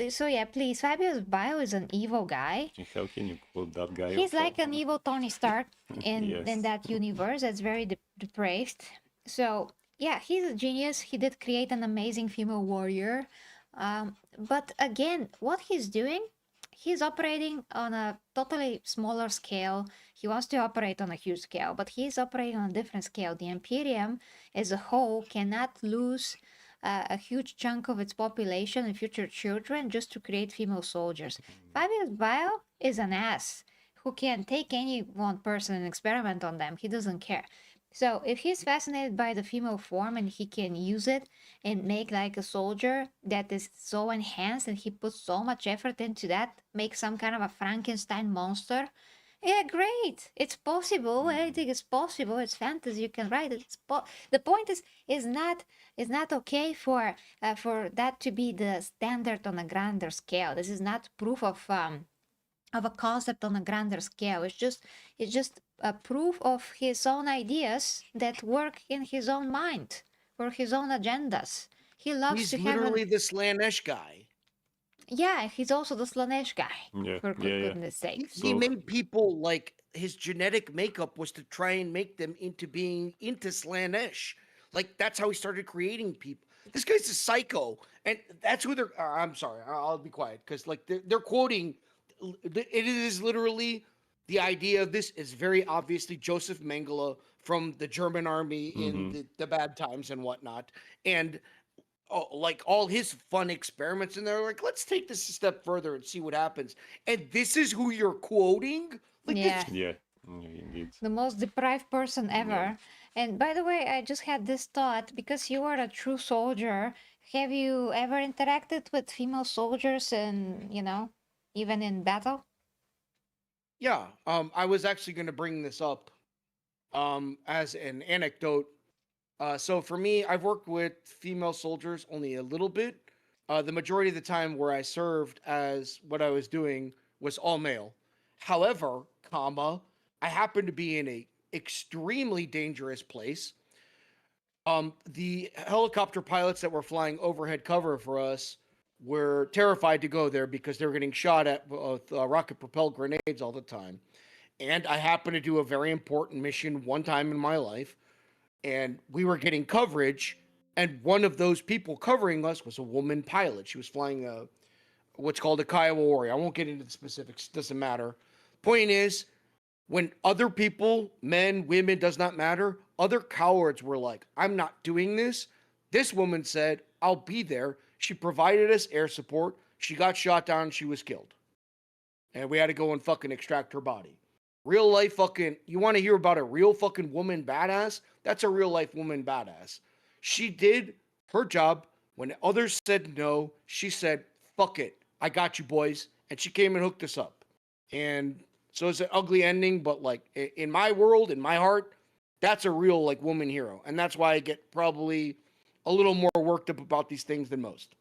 So yeah, please. Fabio's Bio is an evil guy. How can you quote that guy? He's like an evil Tony Stark in Yes. that universe. That's very depraved. So yeah, he's a genius. He did create an amazing female warrior. But again, what he's doing, he's operating on a totally smaller scale. He wants to operate on a huge scale, but he's operating on a different scale. The Imperium as a whole cannot lose a huge chunk of its population and future children just to create female soldiers. Fabius Bio is an ass who can take any one person and experiment on them. He doesn't care. So if he's fascinated by the female form and he can use it and make like a soldier that is so enhanced and he puts so much effort into that, make some kind of a Frankenstein monster, yeah, great. It's possible. Anything is possible. It's fantasy. You can write it. The point is not okay for that to be the standard on a grander scale. This is not proof of a concept on a grander scale. It's just a proof of his own ideas that work in his own mind for his own agendas. He loves He's to have literally the Slanesh guy. yeah, he's also the Slanesh guy. Yeah, For yeah. goodness sake. He made people like his genetic makeup was to try and make them into being into Slanesh. Like that's how he started creating people. This guy's a psycho, and that's who they're. I'm sorry, I'll be quiet because like they're quoting. It is literally the idea of this is very obviously Joseph Mengele from the German army in the bad times and whatnot, and like all his fun experiments in there. Like, let's take this a step further and see what happens. And this is who you're quoting. Like, Yeah. Yeah, indeed. The most deprived person ever. And by the way, I just had this thought because you are a true soldier. Have you ever interacted with female soldiers and, even in battle? Yeah. I was actually going to bring this up as an anecdote. So for me, I've worked with female soldiers only a little bit. The majority of the time where I served as what I was doing was all male. However, I happened to be in a extremely dangerous place. The helicopter pilots that were flying overhead cover for us were terrified to go there because they were getting shot at with rocket propelled grenades all the time. And I happened to do a very important mission one time in my life, and we were getting coverage. And one of those people covering us was a woman pilot. She was flying what's called a Kiowa Warrior. I won't get into the specifics, doesn't matter. Point is, when other people, men, women, does not matter, other cowards were like, I'm not doing this. This woman said, I'll be there. She provided us air support. She got shot down. She was killed. And we had to go and fucking extract her body. Real life fucking, you want to hear about a real fucking woman badass? That's a real life woman badass. She did her job. When others said no, she said, fuck it. I got you, boys. And she came and hooked us up. And so it's an ugly ending, but like in my world, in my heart, that's a real like woman hero. And that's why I get probably a little more worked up about these things than most.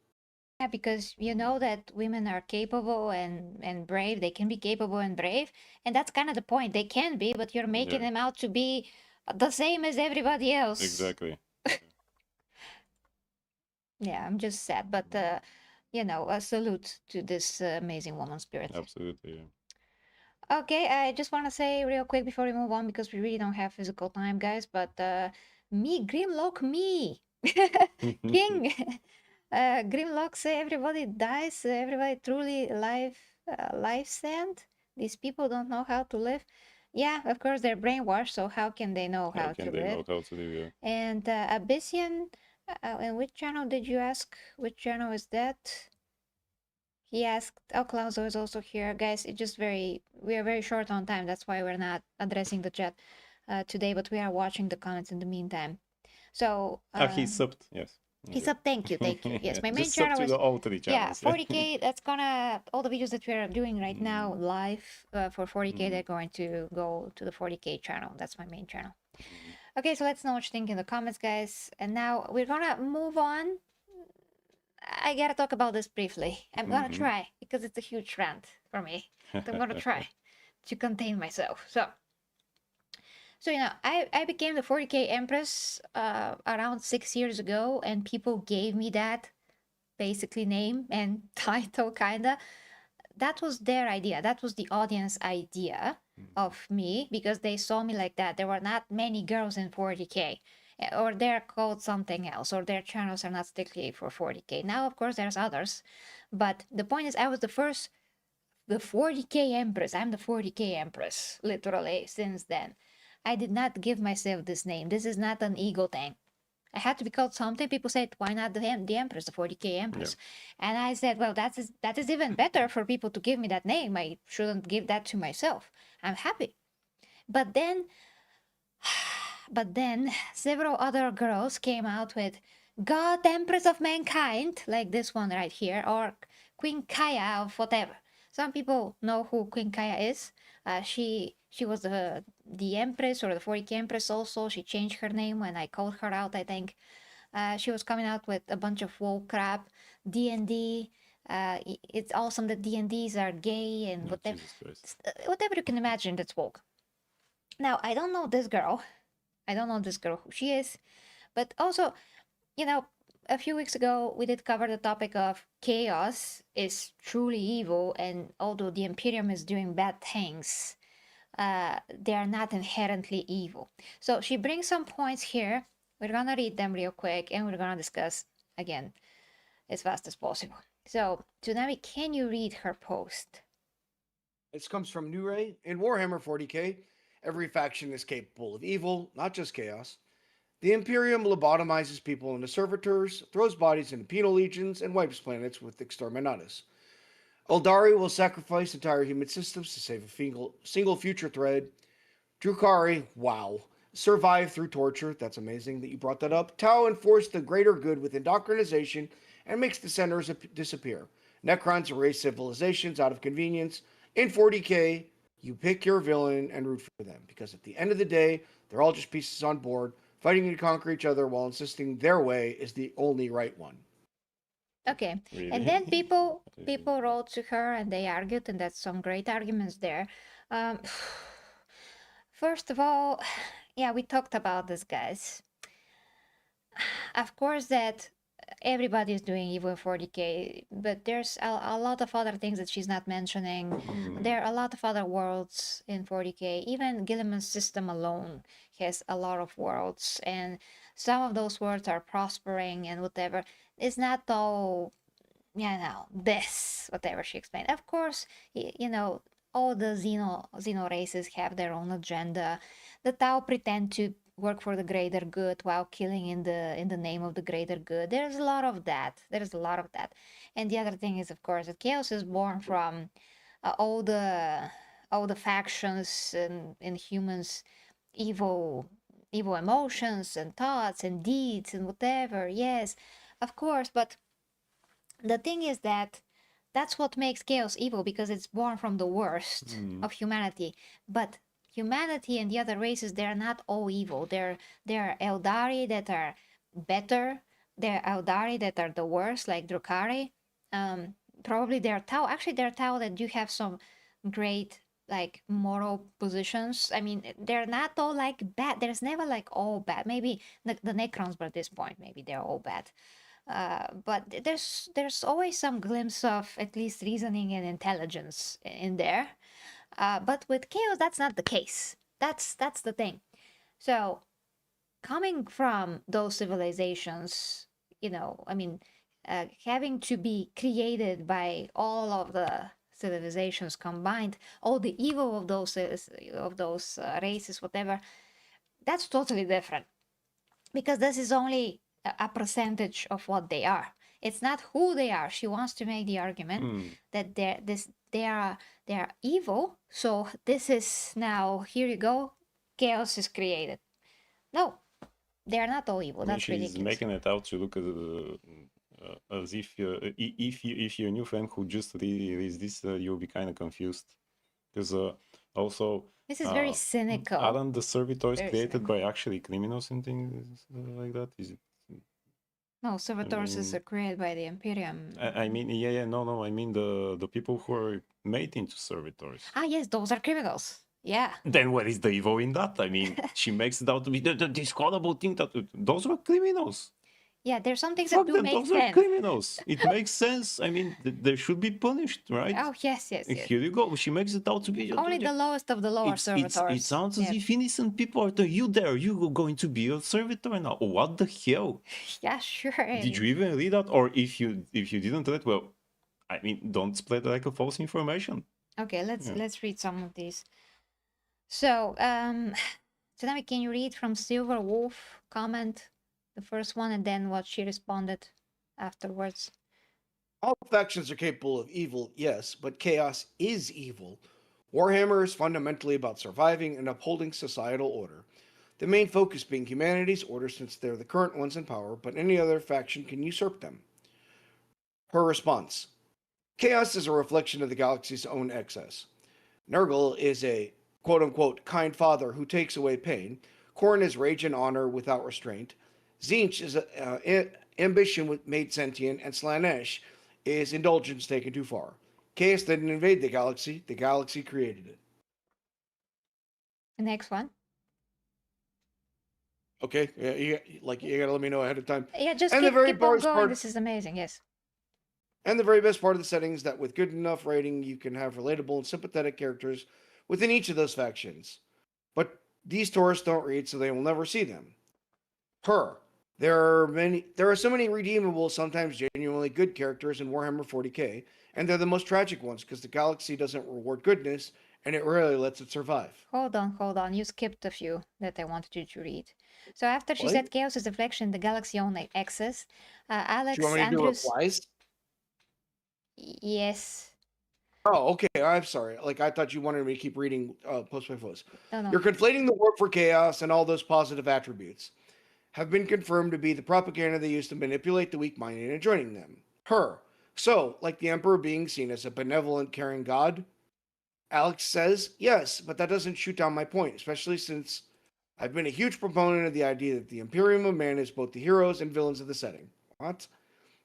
Yeah, because you know that women are capable and brave. They can be capable and brave. And that's kind of the point. They can be, but you're making them out to be the same as everybody else. Exactly. Yeah, I'm just sad, but a salute to this amazing woman spirit. Absolutely. Yeah. Okay, I just want to say real quick before we move on, because we really don't have physical time, guys, but me, Grimlock, me, King, Grimlock say everybody dies, everybody truly life sent. These people don't know how to live. Yeah, of course they're brainwashed, so how can they know How how can to they live? know how to do? Yeah. And Abyssian, and which channel did you ask? Which channel is that? He asked, oh, Clauso is also here. Guys, we are very short on time. That's why we're not addressing the chat today, but we are watching the comments in the meantime. So, He subbed. Yes. he's Okay. up. Thank you. Thank you. Yes, my main Just sub channel to is, the all three yeah, channels. 40K. That's gonna, all the videos that we are doing right now live for 40K, they're going to go to the 40K channel. That's my main channel. Okay, so let's know what you think in the comments, guys. And now we're gonna move on. I gotta talk about this briefly. I'm gonna try, because it's a huge rant for me. But I'm gonna try to contain myself. So I became the 40K Empress around 6 years ago, and people gave me that basically name and title, kinda. That was their idea. That was the audience idea of me, because they saw me like that. There were not many girls in 40K, or they're called something else, or their channels are not strictly for 40K. Now, of course, there's others, but the point is, I was the 40K Empress. I'm the 40K Empress, literally, since then. I did not give myself this name. This is not an ego thing. I had to be called something. People said, why not the Empress, the 40K Empress? Yeah. And I said, well, that is even better for people to give me that name. I shouldn't give that to myself. I'm happy. But then several other girls came out with God Empress of Mankind, like this one right here, or Queen Kaya of whatever. Some people know who Queen Kaya is. She was the Empress, or the 40K Empress also. She changed her name when I called her out, I think. She was coming out with a bunch of woke crap, D&D. It's awesome that D&Ds are gay and whatever you can imagine that's woke. Now, I don't know this girl. I don't know this girl who she is, but also, a few weeks ago we did cover the topic of chaos is truly evil, and although the Imperium is doing bad things, they are not inherently evil. So she brings some points here. We're gonna read them real quick, and we're gonna discuss again as fast as possible. So, Tsunami, can you read her post? This comes from New Ray. In Warhammer 40k, every faction is capable of evil, not just chaos. The Imperium lobotomizes people into servitors, throws bodies into penal legions, and wipes planets with exterminatus. Eldari will sacrifice entire human systems to save a single future thread. Drukhari, wow, survive through torture. That's amazing that you brought that up. Tau enforce the greater good with indoctrination and makes dissenters disappear. Necrons erase civilizations out of convenience. In 40k, you pick your villain and root for them, because at the end of the day, they're all just pieces on board, fighting to conquer each other while insisting their way is the only right one. Okay, Really? and then people wrote to her and they argued, and that's some great arguments there. First of all, yeah, we talked about this, guys. Of course that everybody is doing evil in 40k, but there's a lot of other things that she's not mentioning. There are a lot of other worlds in 40k. Even Gilliman's system alone has a lot of worlds, and some of those worlds are prospering and whatever. It's not all, this, whatever she explained. Of course, all the Xeno races have their own agenda. The Tau pretend to work for the greater good while killing in the name of the greater good. There's a lot of that. And the other thing is, of course, that chaos is born from all the factions and humans' evil emotions and thoughts and deeds and whatever. Yes, of course, but the thing is that that's what makes chaos evil, because it's born from the worst of humanity. But humanity and the other races, they're not all evil. There are Eldari that are better. There are Eldari that are the worst, like Drukhari. Probably there are Tau. Actually, there are Tau that do have some great like moral positions. I mean, they're not all like bad. There's never like all bad. Maybe the Necrons, but at this point, maybe they're all bad. But there's always some glimpse of at least reasoning and intelligence in there. But with chaos, that's not the case. That's the thing. So coming from those civilizations, I mean, having to be created by all of the civilizations combined, all the evil of those races, whatever, that's totally different because this is only a percentage of what they are. It's not who they are. She wants to make the argument that they are evil. So this is now, here you go, chaos is created. No, they are not all evil. I mean, That's she's ridiculous. making it out to look as if you're a new fan who just reads this, you'll be kind of confused. Because also, This is very cynical. aren't the servitors Very created cynical. by actually criminals and things like that? Is it? No, servitors is created by the Imperium. I mean, no. I mean the people who are made into servitors. Ah, yes, those are criminals. Yeah. Then what is the evil in that? I mean, she makes it out to be this horrible thing that those were criminals. Yeah, there's some things Fuck that do them, make those are sense. criminals. It makes sense. I mean, they should be punished, right? Oh, yes. Here you go. She makes it out to be Only the lowest of the lower servitors. It sounds as Yeah. if innocent people are you there. You going to be a servitor now? What the hell? Yeah, sure. Did you even read that? Or if you didn't read, well, I mean, don't spread like a false information. Okay, let's read some of these. So, Tsunami, can you read from Silver Wolf comment, the first one, and then what she responded afterwards? All factions are capable of evil, yes, but chaos is evil. Warhammer is fundamentally about surviving and upholding societal order. The main focus being humanity's order since they're the current ones in power, but any other faction can usurp them. Her response: Chaos is a reflection of the galaxy's own excess. Nurgle is a quote unquote kind father who takes away pain. Khorne is rage and honor without restraint. Tzeentch is ambition made sentient, and Slaanesh is indulgence taken too far. Chaos didn't invade the galaxy created it. The next one. Okay, yeah, you gotta let me know ahead of time. Yeah, just And keep, the very keep on best going. part- This is amazing. Yes. And the very best part of the setting is that with good enough writing, you can have relatable and sympathetic characters within each of those factions. But these tourists don't read, so they will never see them. Her. There are so many redeemable, sometimes genuinely good characters in Warhammer 40k, and they're the most tragic ones because the galaxy doesn't reward goodness, and it rarely lets it survive. Hold on. You skipped a few that I wanted you to read. So after she What? said chaos is a reflection in the galaxy own axis, Alex Do you want me to do Andrews. replies? Yes. Oh, okay. I'm sorry. Like I thought you wanted me to keep reading post by post. No. You're conflating the work for chaos and all those positive attributes have been confirmed to be the propaganda they use to manipulate the weak-minded into joining them. Her. So, like the Emperor being seen as a benevolent, caring god? Alex says, yes, but that doesn't shoot down my point, especially since I've been a huge proponent of the idea that the Imperium of Man is both the heroes and villains of the setting. What?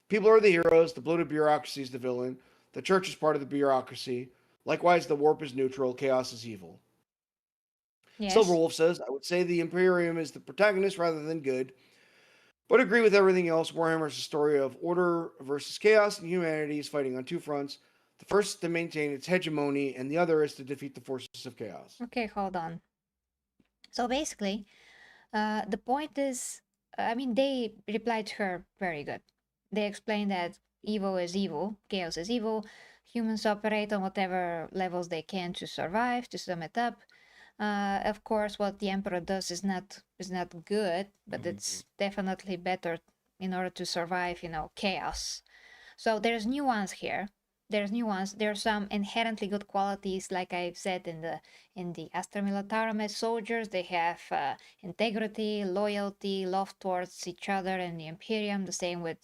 People are the heroes, the bloated bureaucracy is the villain, the church is part of the bureaucracy. Likewise, the warp is neutral, chaos is evil. Yes. Silverwolf says, I would say the Imperium is the protagonist rather than good, but agree with everything else. Warhammer is a story of order versus chaos, and humanity is fighting on two fronts. The first is to maintain its hegemony, and the other is to defeat the forces of chaos. Okay, hold on. So basically, the point is, I mean, they replied to her very good. They explained that evil is evil, chaos is evil. Humans operate on whatever levels they can to survive, to sum it up. Of course, what the Emperor does is not good, but it's definitely better in order to survive, chaos. So there's nuance here. There's nuance. There's some inherently good qualities, like I've said in the Astra Militarum as soldiers. They have integrity, loyalty, love towards each other and the Imperium. The same with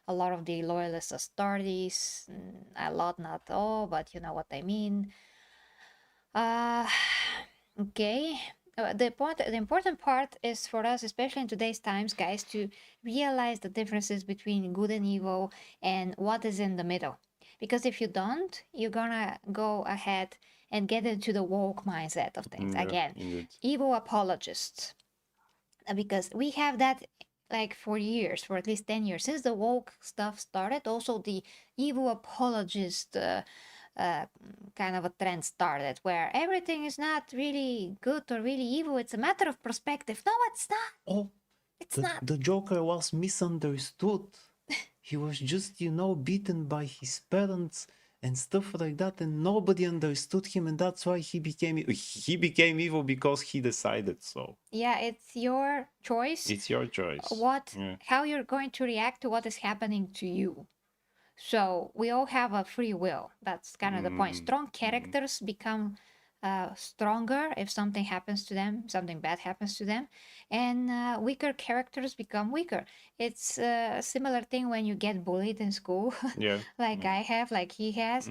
a lot of the loyalist Astartes. A lot, not all, but you know what I mean. Okay. The important part is for us, especially in today's times, guys, to realize the differences between good and evil and what is in the middle. Because if you don't, you're gonna go ahead and get into the woke mindset of things. Yeah, Again, indeed. evil apologists. Because we have that like for years, for at least 10 years, since the woke stuff started. Also, the evil apologist kind of a trend started where everything is not really good or really evil. It's a matter of perspective. No, it's not. Oh, It's not. the Joker was misunderstood. He was just, beaten by his parents and stuff like that, and nobody understood him, and that's why he became evil because he decided so. Yeah, it's your choice. It's your choice. Yeah. How you're going to react to what is happening to you. So we all have a free will. That's kind of the point. Strong characters become stronger if something happens to them, something bad happens to them, and weaker characters become weaker. It's a similar thing when you get bullied in school, Yeah. like I have, like he has.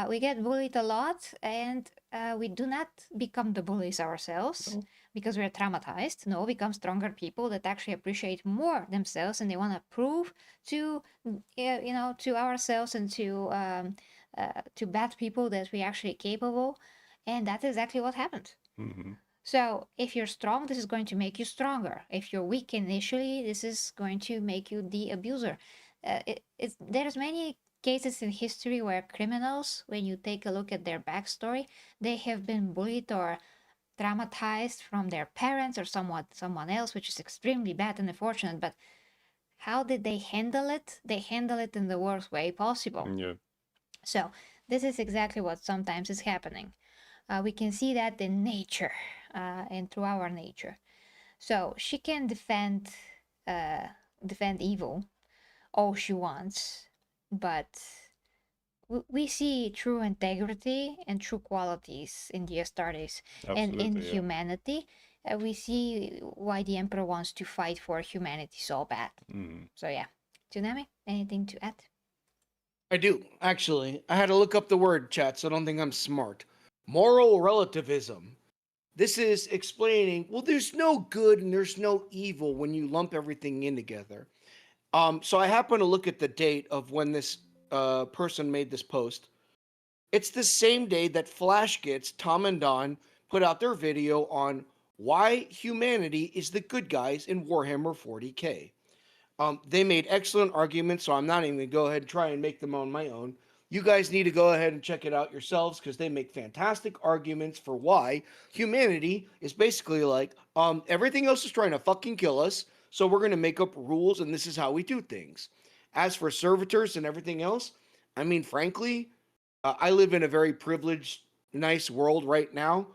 We get bullied a lot, and we do not become the bullies ourselves because we're traumatized. No, become stronger people that actually appreciate more themselves, and they want to prove to to ourselves and to bad people that we're actually capable, and that's exactly what happened. So if you're strong, this is going to make you stronger. If you're weak initially, this is going to make you the abuser. There's many cases in history where criminals, when you take a look at their backstory, they have been bullied or traumatized from their parents or someone else, which is extremely bad and unfortunate. But how did they handle it? They handle it in the worst way possible. Yeah. So this is exactly what sometimes is happening. We can see that in nature and through our nature. So she can defend evil all she wants, but we see true integrity and true qualities in the Astartes and in Absolutely, yeah. humanity. We see why the Emperor wants to fight for humanity so bad. So yeah, Tsunami, anything to add? I do, actually. I had to look up the word, chat, so I don't think I'm smart. Moral relativism. This is explaining, well, there's no good and there's no evil when you lump everything in together. So I happen to look at the date of when this person made this post. It's the same day that Flash Gets, Tom and Don, put out their video on why humanity is the good guys in Warhammer 40k. They made excellent arguments, so I'm not even going to go ahead and try and make them on my own. You guys need to go ahead and check it out yourselves because they make fantastic arguments for why humanity is basically like, everything else is trying to fucking kill us, so we're going to make up rules and this is how we do things. As for servitors and everything else, I mean, frankly, I live in a very privileged, nice world right now.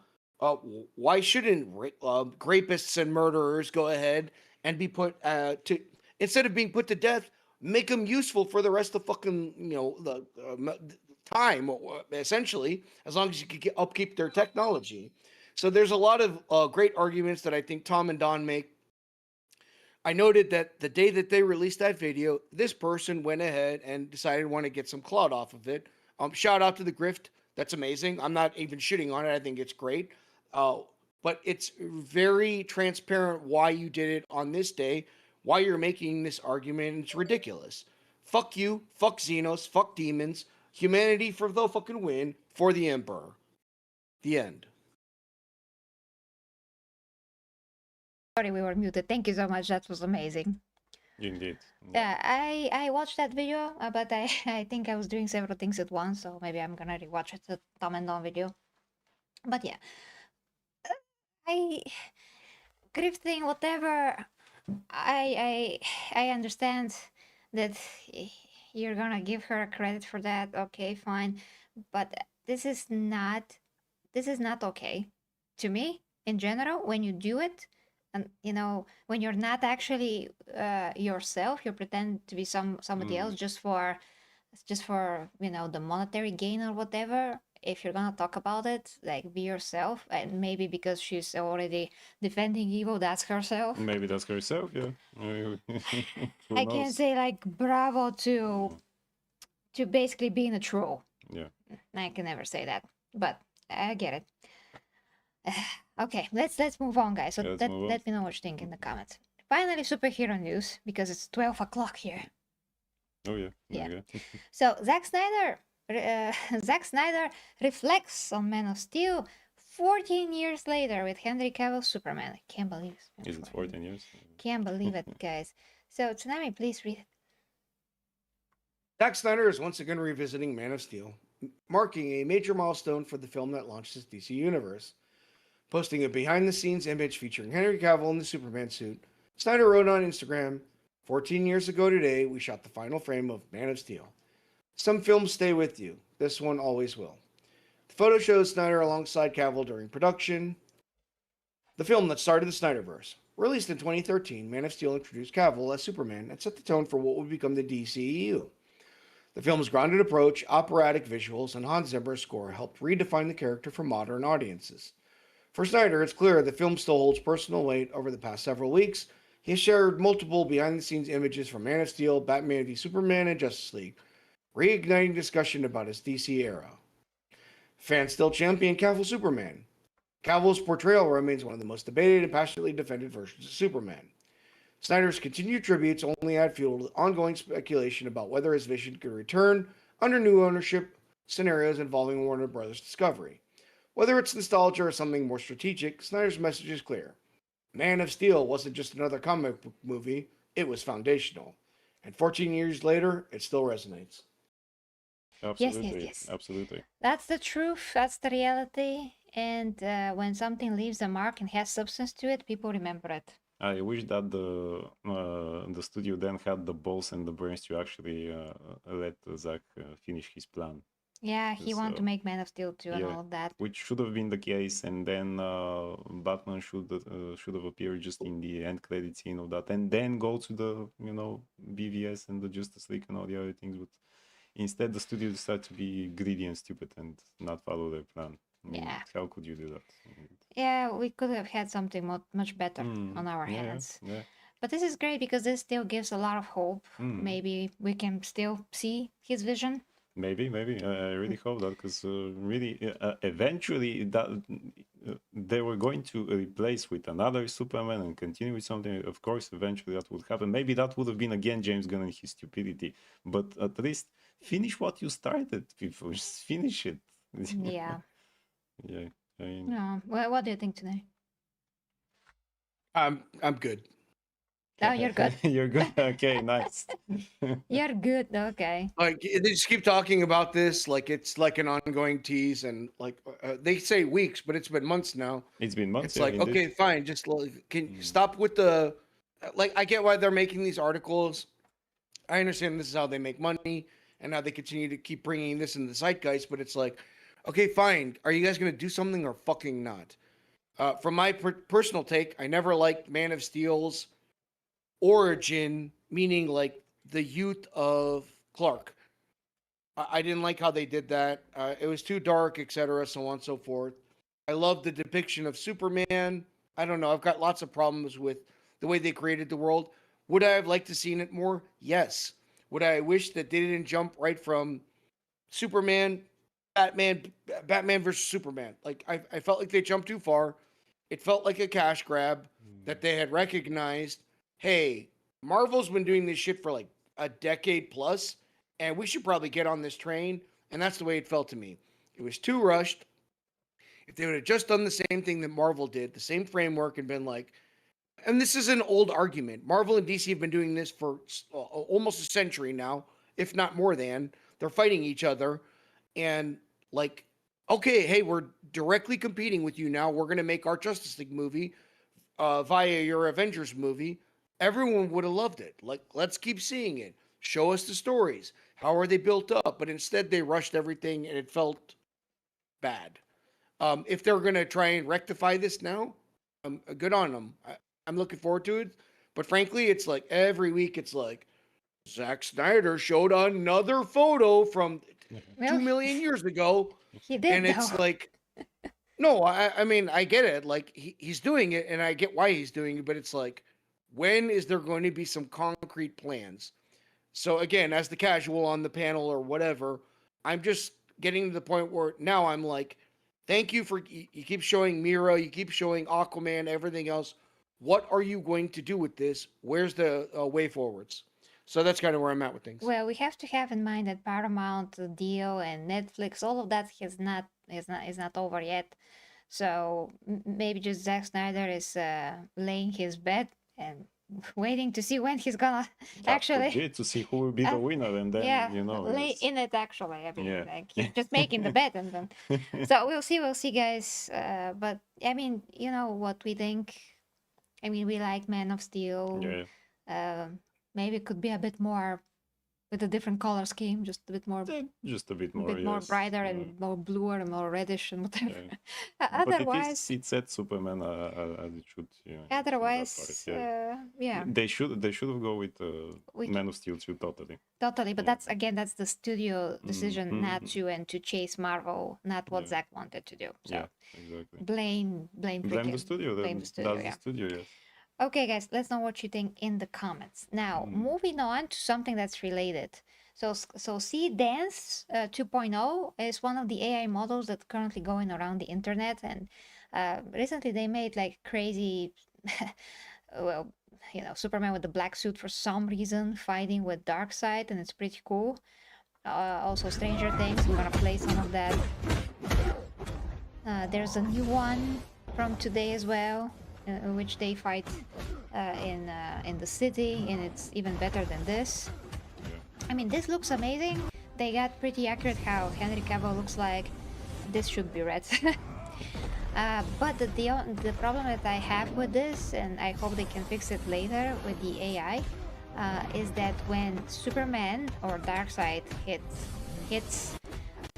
Why shouldn't rapists and murderers go ahead and be put to instead of being put to death, make them useful for the rest of fucking the time, essentially, as long as you can upkeep their technology. So there's a lot of great arguments that I think Tom and Don make. I noted that the day that they released that video, this person went ahead and decided to want to get some clout off of it. Shout out to the grift. That's amazing. I'm not even shitting on it. I think it's great. But it's very transparent why you did it on this day, why you're making this argument. It's ridiculous. Fuck you. Fuck Xenos. Fuck demons. Humanity for the fucking win for the Emperor. The end. Sorry, we were muted. Thank you so much. That was amazing. Indeed. Yeah, I watched that video, but I think I was doing several things at once, so maybe I'm gonna rewatch it, the Tom and Don video. But yeah, I grifting whatever. I understand that you're gonna give her credit for that. Okay, fine, but this is not okay to me in general when you do it. And when you're not actually yourself, you pretend to be somebody else just for the monetary gain or whatever. If you're gonna talk about it, like, be yourself. And maybe because she's already defending evil, that's herself. Maybe that's herself, yeah. Who I can't knows? say like bravo to basically being a troll. Yeah. I can never say that, but I get it. Okay, let's move on, guys. So Yeah, let's move on. let me know what you think in the comments. Finally, superhero news, because it's 12 o'clock here. Oh yeah. Yeah. Okay. So Zack Snyder reflects on Man of Steel 14 years later with Henry Cavill's Superman. I can't believe it's been Is it 14. 14 years? Can't believe it, guys. So Tsunami, please read it. Zack Snyder is once again revisiting Man of Steel, marking a major milestone for the film that launched his DC universe. Posting a behind the scenes image featuring Henry Cavill in the Superman suit, Snyder wrote on Instagram, 14 years ago today, we shot the final frame of Man of Steel. Some films stay with you. This one always will. The photo shows Snyder alongside Cavill during production. The film that started the Snyderverse. Released in 2013, Man of Steel introduced Cavill as Superman and set the tone for what would become the DCEU. The film's grounded approach, operatic visuals, and Hans Zimmer's score helped redefine the character for modern audiences. For Snyder, it's clear the film still holds personal weight over the past several weeks. He has shared multiple behind the scenes images from Man of Steel, Batman v Superman, and Justice League, reigniting discussion about his DC era. Fans still champion Cavill Superman. Cavill's portrayal remains one of the most debated and passionately defended versions of Superman. Snyder's continued tributes only add fuel to the ongoing speculation about whether his vision could return under new ownership scenarios involving Warner Brothers Discovery. Whether it's nostalgia or something more strategic, Snyder's message is clear. Man of Steel wasn't just another comic book movie, it was foundational. And 14 years later, it still resonates. Absolutely. Yes. Absolutely. That's the truth. That's the reality. And when something leaves a mark and has substance to it, people remember it. I wish that the studio then had the balls and the brains to actually let Zack finish his plan. Yeah, he wanted to make Man of Steel 2 and yeah, all of that. which should have been the case, and then Batman should have appeared just in the end credit scene of that, and then go to the BVS and the Justice League and all the other things. But instead, the studio decided to be greedy and stupid and not follow their plan. I mean, Yeah. how could you do that? Yeah, we could have had something much better on our hands. Yeah. But this is great because this still gives a lot of hope. Maybe we can still see his vision. Maybe. I really hope that, because really, eventually, that they were going to replace with another Superman and continue with something. Of course, eventually that would happen. Maybe that would have been again James Gunn and his stupidity. But at least finish what you started, people. Just finish it. Yeah. Yeah. I mean, No. What do you think today? I'm good. Oh, you're good. You're good. Okay, nice. You're good. Okay. Like they just keep talking about this like it's like an ongoing tease, and like they say weeks, but it's been months now. It's been months. It's yeah, like indeed. okay, fine, just can you stop with the like. I get why they're making these articles. I understand this is how they make money and how they continue to keep bringing this in the zeitgeist, but it's like, okay, fine. Are you guys gonna do something or fucking not? From my personal take, I never liked Man of Steel's origin, meaning like the youth of Clark. I didn't like how they did that. It was too dark, etc., so on and so forth. I love the depiction of Superman. I don't know. I've got lots of problems with the way they created the world. Would I have liked to seen it more? Yes. Would I wish that they didn't jump right from Superman, Batman versus Superman? Like I felt like they jumped too far. It felt like a cash grab that they had recognized. Hey, Marvel's been doing this shit for like a decade plus, and we should probably get on this train. And that's the way it felt to me. It was too rushed. If they would have just done the same thing that Marvel did, the same framework, and been like, and this is an old argument. Marvel and DC have been doing this for almost a century now, if not more than. They're fighting each other, and like, okay, hey, we're directly competing with you now. We're going to make our Justice League movie via your Avengers movie. Everyone would have loved it. Like, let's keep seeing it. Show us the stories. How are they built up? But instead, they rushed everything, and it felt bad. If they're going to try and rectify this now, good on them. I'm looking forward to it. But frankly, it's like every week, it's like Zack Snyder showed another photo from Well, 2 million years ago. he did, And it's though. like, no, I mean, I get it. Like, he's doing it, and I get why he's doing it. But it's like, when is there going to be some concrete plans? So again, as the casual on the panel or whatever, I'm just getting to the point where now I'm like, thank you for you keep showing Mira, you keep showing Aquaman, everything else. What are you going to do with this? Where's the way forwards? So that's kind of where I'm at with things. Well, we have to have in mind that Paramount deal and Netflix, all of that is not over yet. So maybe just Zack Snyder is laying his bet and waiting to see when he's gonna That could actually. be to see who will be the winner, and then Yeah, it's- in it actually. I mean, Yeah. like he's just making the bet, and then so we'll see, guys. But I mean, you know what we think. I mean, we like Man of Steel. yeah, Maybe it could be a bit more with a different color scheme, just a bit more, just a bit a more, bit more yes. brighter Yeah. and more bluer and more reddish and whatever. Yeah. Otherwise, But it's set Superman as it should. Yeah, in that part, otherwise, yeah, They should have go with With- Man of Steel 2 totally. totally. But Yeah. that's the studio decision Mhm. not to, and to chase Marvel, not what Yeah. Zack wanted to do. So Yeah, exactly. blame Blame the freaking- studio. blame the studio, That's yeah. the studio. Yes. Okay, guys, let's know what you think in the comments. Now, moving on to something that's related. So C Dance 2.0 is one of the AI models that's currently going around the internet, and recently they made like crazy, well, you know, Superman with the black suit for some reason fighting with Darkseid, and it's pretty cool. Also, Stranger Things. We're gonna play some of that. There's a new one from today as well, in which they fight in the city, and it's even better than this. I mean, this looks amazing. They got pretty accurate how Henry Cavill looks like. This should be red. But the problem that I have with this, and I hope they can fix it later with the AI, is that when Superman or Darkseid hits,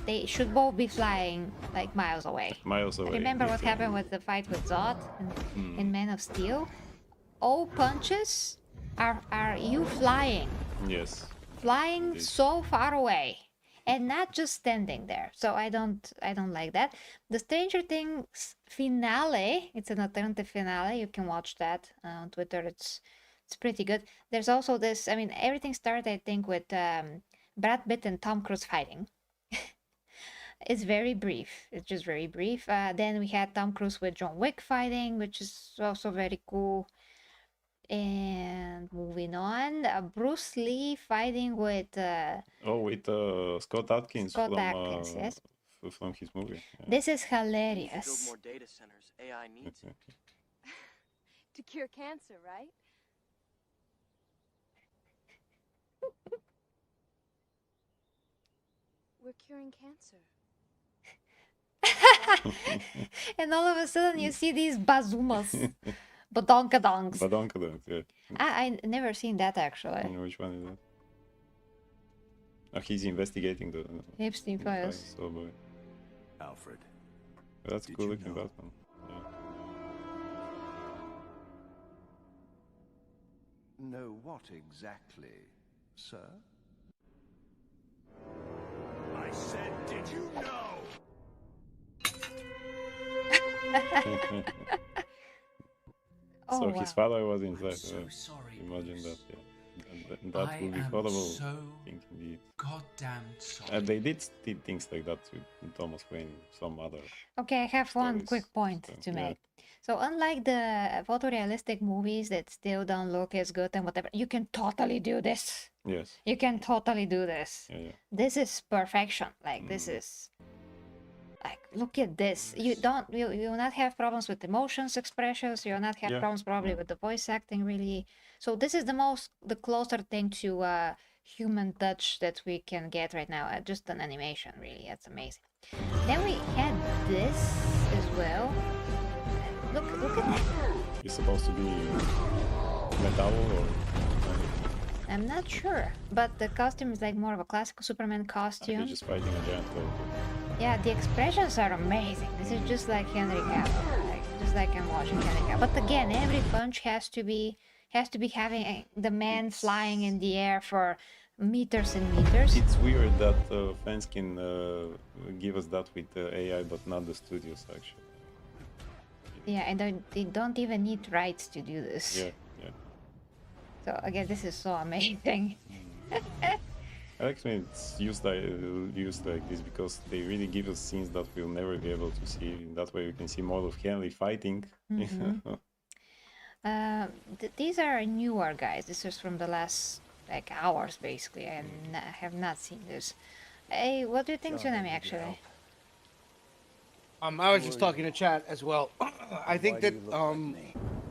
they should both be flying like miles away. Miles away. Remember what different. happened with the fight with Zod in Man of Steel? All punches are you flying Yes. flying so far away and not just standing there. So I don't like that. The Stranger Things finale, it's an alternative finale. You can watch that on Twitter. It's pretty good. There's also this, I mean, everything started I think with Brad Pitt and Tom Cruise fighting. It's very brief. It's just very brief. Then we had Tom Cruise with John Wick fighting, which is also very cool. And moving on, Bruce Lee fighting with With Scott Atkins Scott from Adkins, yes. From his movie. Yeah. This is We need to build hilarious. more data centers. AI needs it. To cure cancer, right? We're curing cancer. And all of a sudden you see these bazumas, badonkadonks. Badonkadonk, yeah. I never seen that actually. You know which one is that? Oh, he's investigating the Epstein files. Oh boy, Alfred, that's Did cool you looking know? Batman. Yeah. know what exactly, sir? I said, did you know? Oh, So wow. his father was inside. I'm so sorry, Imagine Bruce. that, yeah. That I would be am horrible. so Thing indeed. goddamn sorry. They did things like that with Thomas Wayne, some other. Okay, I have one stories, quick point so, to yeah. make. So unlike the photorealistic movies that still don't look as good and whatever, you can totally do this. Yes. You can totally do this. Yeah, yeah. This is perfection. Like this is like look at this. You will not have problems with emotions expressions. You'll not have Yeah, problems probably yeah. with the voice acting really. So this is the closer thing to human touch that we can get right now. Just an animation really. That's amazing. Then we had this as well. Look at that. It's supposed to be metal or I'm not sure, but the costume is like more of a classical Superman he's costume. just fighting a giant character. Yeah, the expressions are amazing. This is just like Henry Cavill, like just like I'm watching Henry Cavill. But again, every punch has to be having the man flying in the air for meters and meters. It's weird that fans can give us that with AI, but not the studios actually. Yeah, and they don't even need rights to do this. Yeah, yeah. So again, this is so amazing. Actually, it's used like this because they really give us scenes that we'll never be able to see. That way, we can see more of Henry fighting. These are newer guys. This is from the last like hours basically. I have not seen this. Hey, what do you think, Tsunami? Actually, I was just talking to chat as well. I think that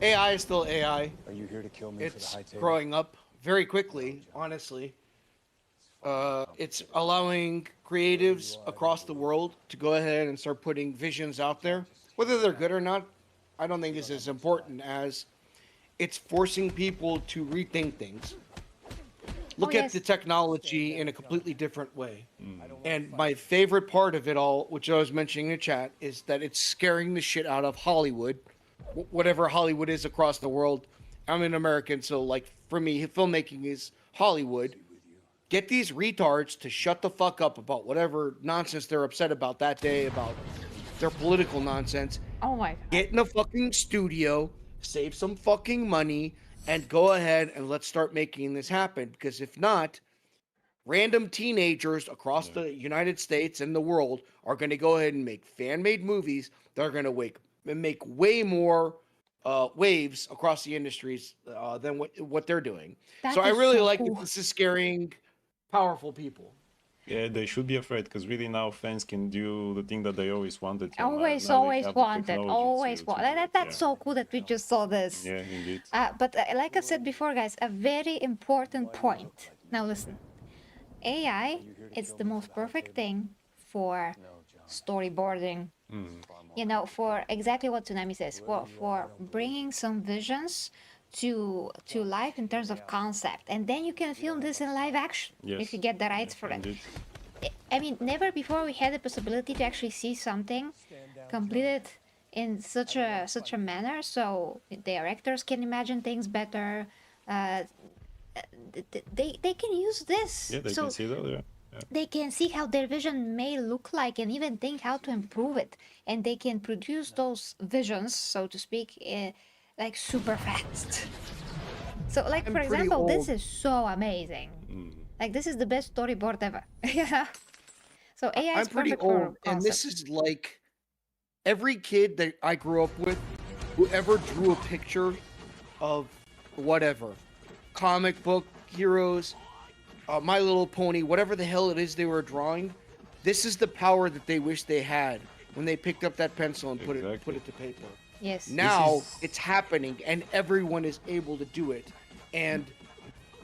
AI is still AI. Are you here to kill me for the It's high table? growing up very quickly, honestly. It's allowing creatives across the world to go ahead and start putting visions out there. Whether they're good or not, I don't think is as important as it's forcing people to rethink things. Look at yes. the technology in a completely different way. And my favorite part of it all, which I was mentioning in chat, is that it's scaring the shit out of Hollywood, whatever Hollywood is across the world. I'm an American, so like for me, filmmaking is Hollywood. Get these retards to shut the fuck up about whatever nonsense they're upset about that day, about their political nonsense. Oh my god. Get in a fucking studio, save some fucking money, and go ahead and let's start making this happen. Because if not, random teenagers across the United States and the world are going to go ahead and make fan-made movies that are going to make way more waves across the industries than what they're doing. That So I is really so like cool. that this is scaring powerful people. Yeah, they should be afraid because really now fans can do the thing that they always wanted. and Always, now they always have the wanted, technology always to wanted. do it, That's yeah. so cool that we just saw this. Yeah, indeed. But like I said before, guys, a very important point. Now listen, AI is the most perfect thing for storyboarding. You know, for exactly what Tsunami says, for bringing some visions to life in terms of concept, and then you can film this in live action Yes. if you get the rights for it. Indeed. I mean, never before we had the possibility to actually see something completed in such a manner, so directors can imagine things better. They can use this, Yeah, they so can see that. Yeah. Yeah. they can see how their vision may look like and even think how to improve it, and they can produce those visions, so to speak, like super fast. So, like I'm for pretty example, this old. is so amazing. Like this is the best storyboard ever. Yeah. So AI I'm is pretty perfect for old, and this concept. is like every kid that I grew up with, whoever drew a picture of whatever comic book heroes, My Little Pony, whatever the hell it is they were drawing, this is the power that they wish they had when they picked up that pencil and put Exactly. it to paper. Yes. Now is- it's happening, and everyone is able to do it. And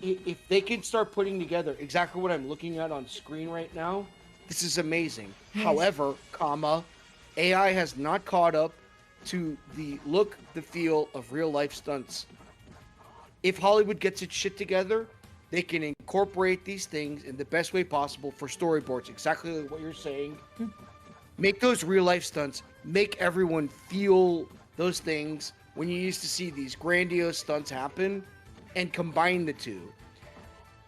if they can start putting together exactly what I'm looking at on screen right now, this is amazing. However, AI has not caught up to the look, the feel of real life stunts. If Hollywood gets its shit together, they can incorporate these things in the best way possible for storyboards, exactly like what you're saying. Make those real life stunts, make everyone feel those things when you used to see these grandiose stunts happen, and combine the two.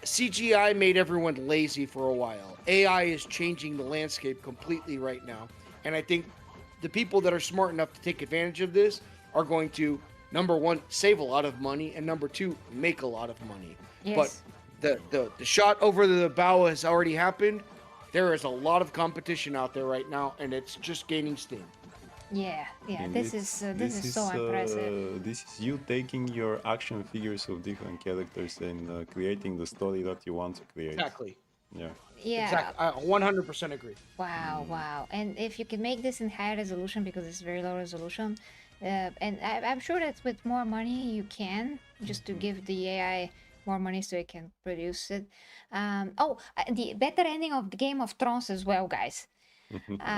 CGI made everyone lazy for a while. AI is changing the landscape completely right now. And I think the people that are smart enough to take advantage of this are going to, number one, save a lot of money, and number two, make a lot of money. Yes. But the shot over the bow has already happened. There is a lot of competition out there right now, and it's just gaining steam. Yeah. Yeah. And This it's- is so impressive. This is you taking your action figures of different characters and creating the story that you want to create. Exactly. Yeah. Yeah. Exactly. I 100% agree. Wow, wow. And if you can make this in high resolution, because it's very low resolution, and I'm sure that with more money you can, just to give the AI more money so it can produce it. The better ending of the Game of Thrones as well, guys.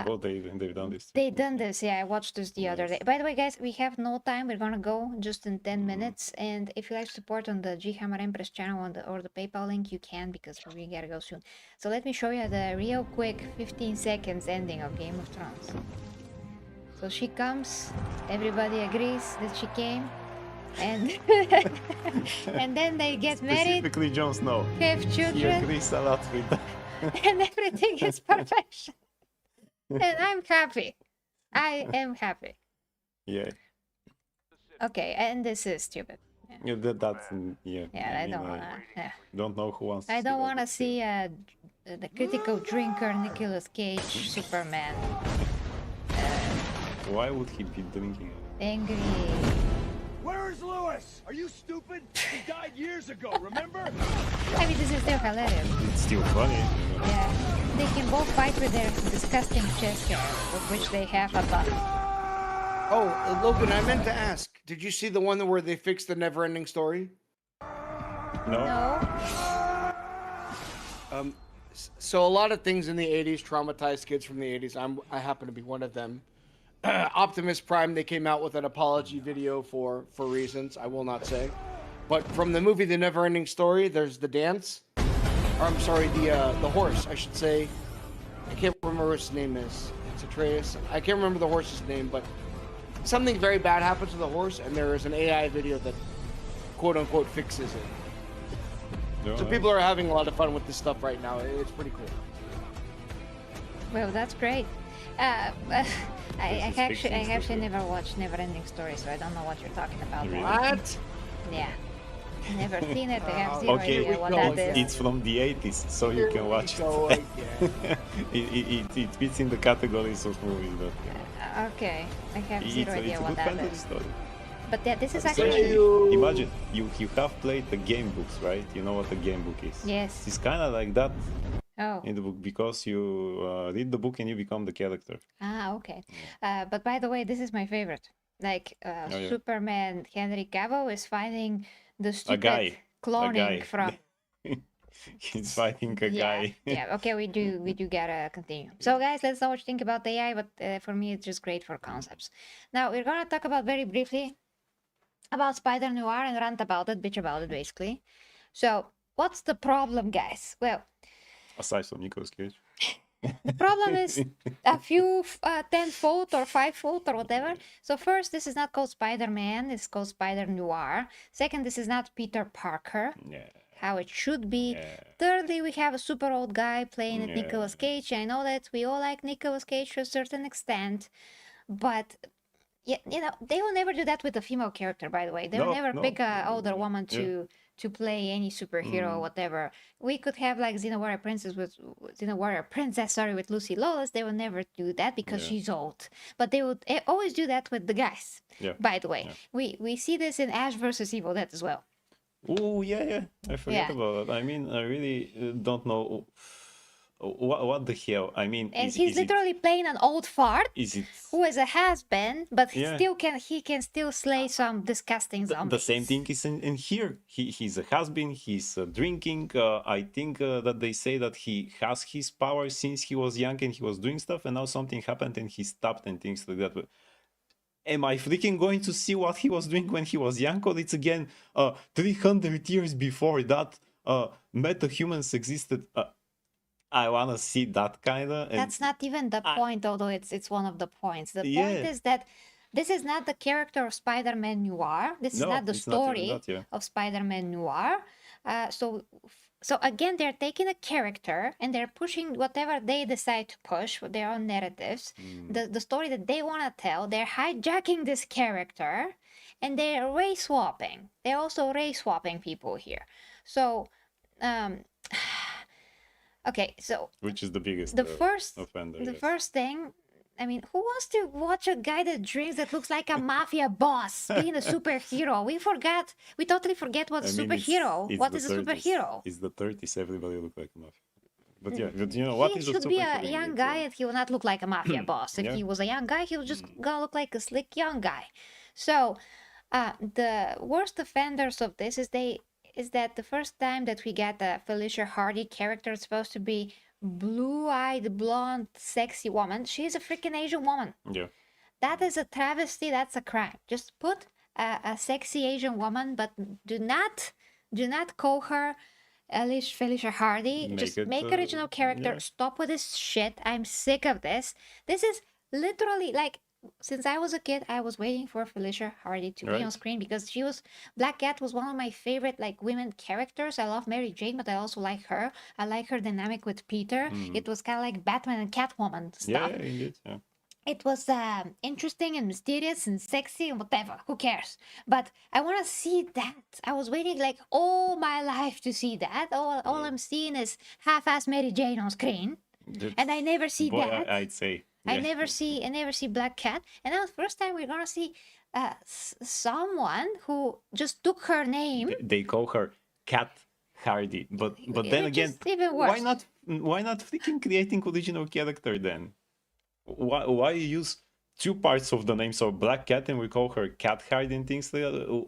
Oh, they've done this. They done this, yeah. I watched this the other day. By the way, guys, we have no time. We're gonna go just in 10 minutes. And if you like support on the G Hammer Empress channel or the PayPal link, you can, because we gotta go soon. So let me show you the real quick 15 seconds ending of Game of Thrones. So she comes, everybody agrees that she came, and and then they get married, Specifically, Jon Snow. have He children, agrees a lot with that. and everything is perfection. And I'm happy. I am happy. Yeah. Okay, and this is stupid. Yeah, yeah. Yeah, I mean, don't wanna. Yeah. don't know who wants. I see don't that, wanna but, see the critical drinker Nicolas Cage Superman Why would he be drinking? angry. Where are Where's Lewis? Are you stupid? He died years ago, remember? I mean, this is still hilarious. It's still funny. Yeah. They can both fight with their disgusting chest hair, of which they have a bunch. Oh, Logan, I meant to ask. Did you see the one where they fixed the never-ending story? No? No? So a lot of things in the 80s traumatized kids from the 80s. I happen to be one of them. Optimus Prime, they came out with an apology video for reasons I will not say. But from the movie The Neverending Story, there's the dance. Or I'm sorry, the horse, I should say. I can't remember what his name is. It's Atreus. I can't remember the horse's name, but something very bad happens to the horse, and there is an AI video that quote unquote fixes it. No, So people are having a lot of fun with this stuff right now. It's pretty cool. Well, that's great. I is actually fixing stuff, yeah. never watched Neverending Story, so I don't know what you're talking about. Really? What? Yeah. Never seen it. I have zero Okay, idea what go that again. is. it's from the 80s, so you can watch Go it. again. It fits in the categories of movies that Okay, I have it's, zero it's idea a what good that fantasy is. story. But yeah, this is Essentially, actually imagine you have played the game books, right? You know what a game book is. yes. It's kind of like that Oh, in the book because you read the book and you become the character. okay. But by the way, this is my favorite. Like Oh, yeah. Superman, Henry Cavill is finding the A stupid guy. cloning from. He's fighting a guy. Yeah. Okay, we do gotta continue. So guys, let's not think about AI, but for me, it's just great for concepts. Now we're gonna talk about very briefly about Spider Noir and rant about it, bitch about it, basically. So what's the problem, guys? Well, Aside from Nicolas Cage. the problem is a few 10-fold or 5-fold or whatever. So first, this is not called Spider-Man, it's called Spider Noir. Second, this is not Peter Parker, Yeah. how it should be. Yeah. Thirdly, we have a super old guy playing Yeah. Nicolas Cage. I know that we all like Nicolas Cage to a certain extent, but yeah, you know, they will never do that with a female character, by the way. They will No, never no. pick a older woman Yeah. to play any superhero or whatever. We could have like Xena Warrior Princess, sorry, with Lucy Lawless. They will never do that because Yeah. she's old. But they would always do that with the guys. Yeah. By the way, Yeah. we see this in Ash versus Evil Dead as well. Oh yeah. I forget Yeah. about that. I mean, I really don't know what the hell. I mean, And is he's it, literally playing an old fart is it who is a has-been, but Yeah. he can still slay some disgusting the zombies. same thing is in here. He's a has-been. He's drinking. I think that they say that he has his power since he was young and he was doing stuff, and now something happened and he stopped and things like that. But am I freaking going to see what he was doing when he was young, or it's again 300 years before that meta-humans existed? I want to see that kind of. That's not even the point, although it's one of the points. The point Yeah. is that this is not the character of Spider-Man Noir. This is No, not the it's not even story that, yeah. of Spider-Man Noir. So again, they're taking a character and they're pushing whatever they decide to push with their own narratives, the story that they want to tell. They're hijacking this character, and they're race swapping. They're also race swapping people here. So, okay, so Which is the biggest the first offender. the yes. first thing, I mean, who wants to watch a guy that drinks that looks like a mafia boss being a superhero? We totally forget what's a I mean, superhero. it's What the is a 30s. superhero? It's the 30s. Everybody look like a mafia. But yeah, but you know what He is a should be a superhero? young It's, guy and he will not look like a mafia boss. If Yeah. he was a young guy, he was just gonna look like a slick young guy. So the worst offenders of this is that the first time that we get a Felicia Hardy character is supposed to be blue-eyed, blonde, sexy woman. She's a freaking Asian woman. Yeah. That is a travesty. That's a crime. Just put a sexy Asian woman, but do not call her Felicia Hardy. Just make a original character. yeah. Stop with this shit. I'm sick of this. This is literally like, since I was a kid, I was waiting for Felicia Hardy to be on Right. screen because Black Cat was one of my favorite like women characters. I love Mary Jane, but I also like her. I like her dynamic with Peter. It was kind of like Batman and Catwoman stuff. Yeah, indeed. Yeah. It was interesting and mysterious and sexy and whatever. Who cares? But I want to see that. I was waiting like all my life to see that. All I'm seeing is half-ass Mary Jane on screen, and I never see Boy, that. I'd say. I yeah. never see Black Cat. And now the first time we're gonna see someone who just took her name. They call her Cat Hardy, but then Which again, is even why worse. not freaking creating original character then? Why use two parts of the name? So Black Cat and we call her Cat Hardy and things like that.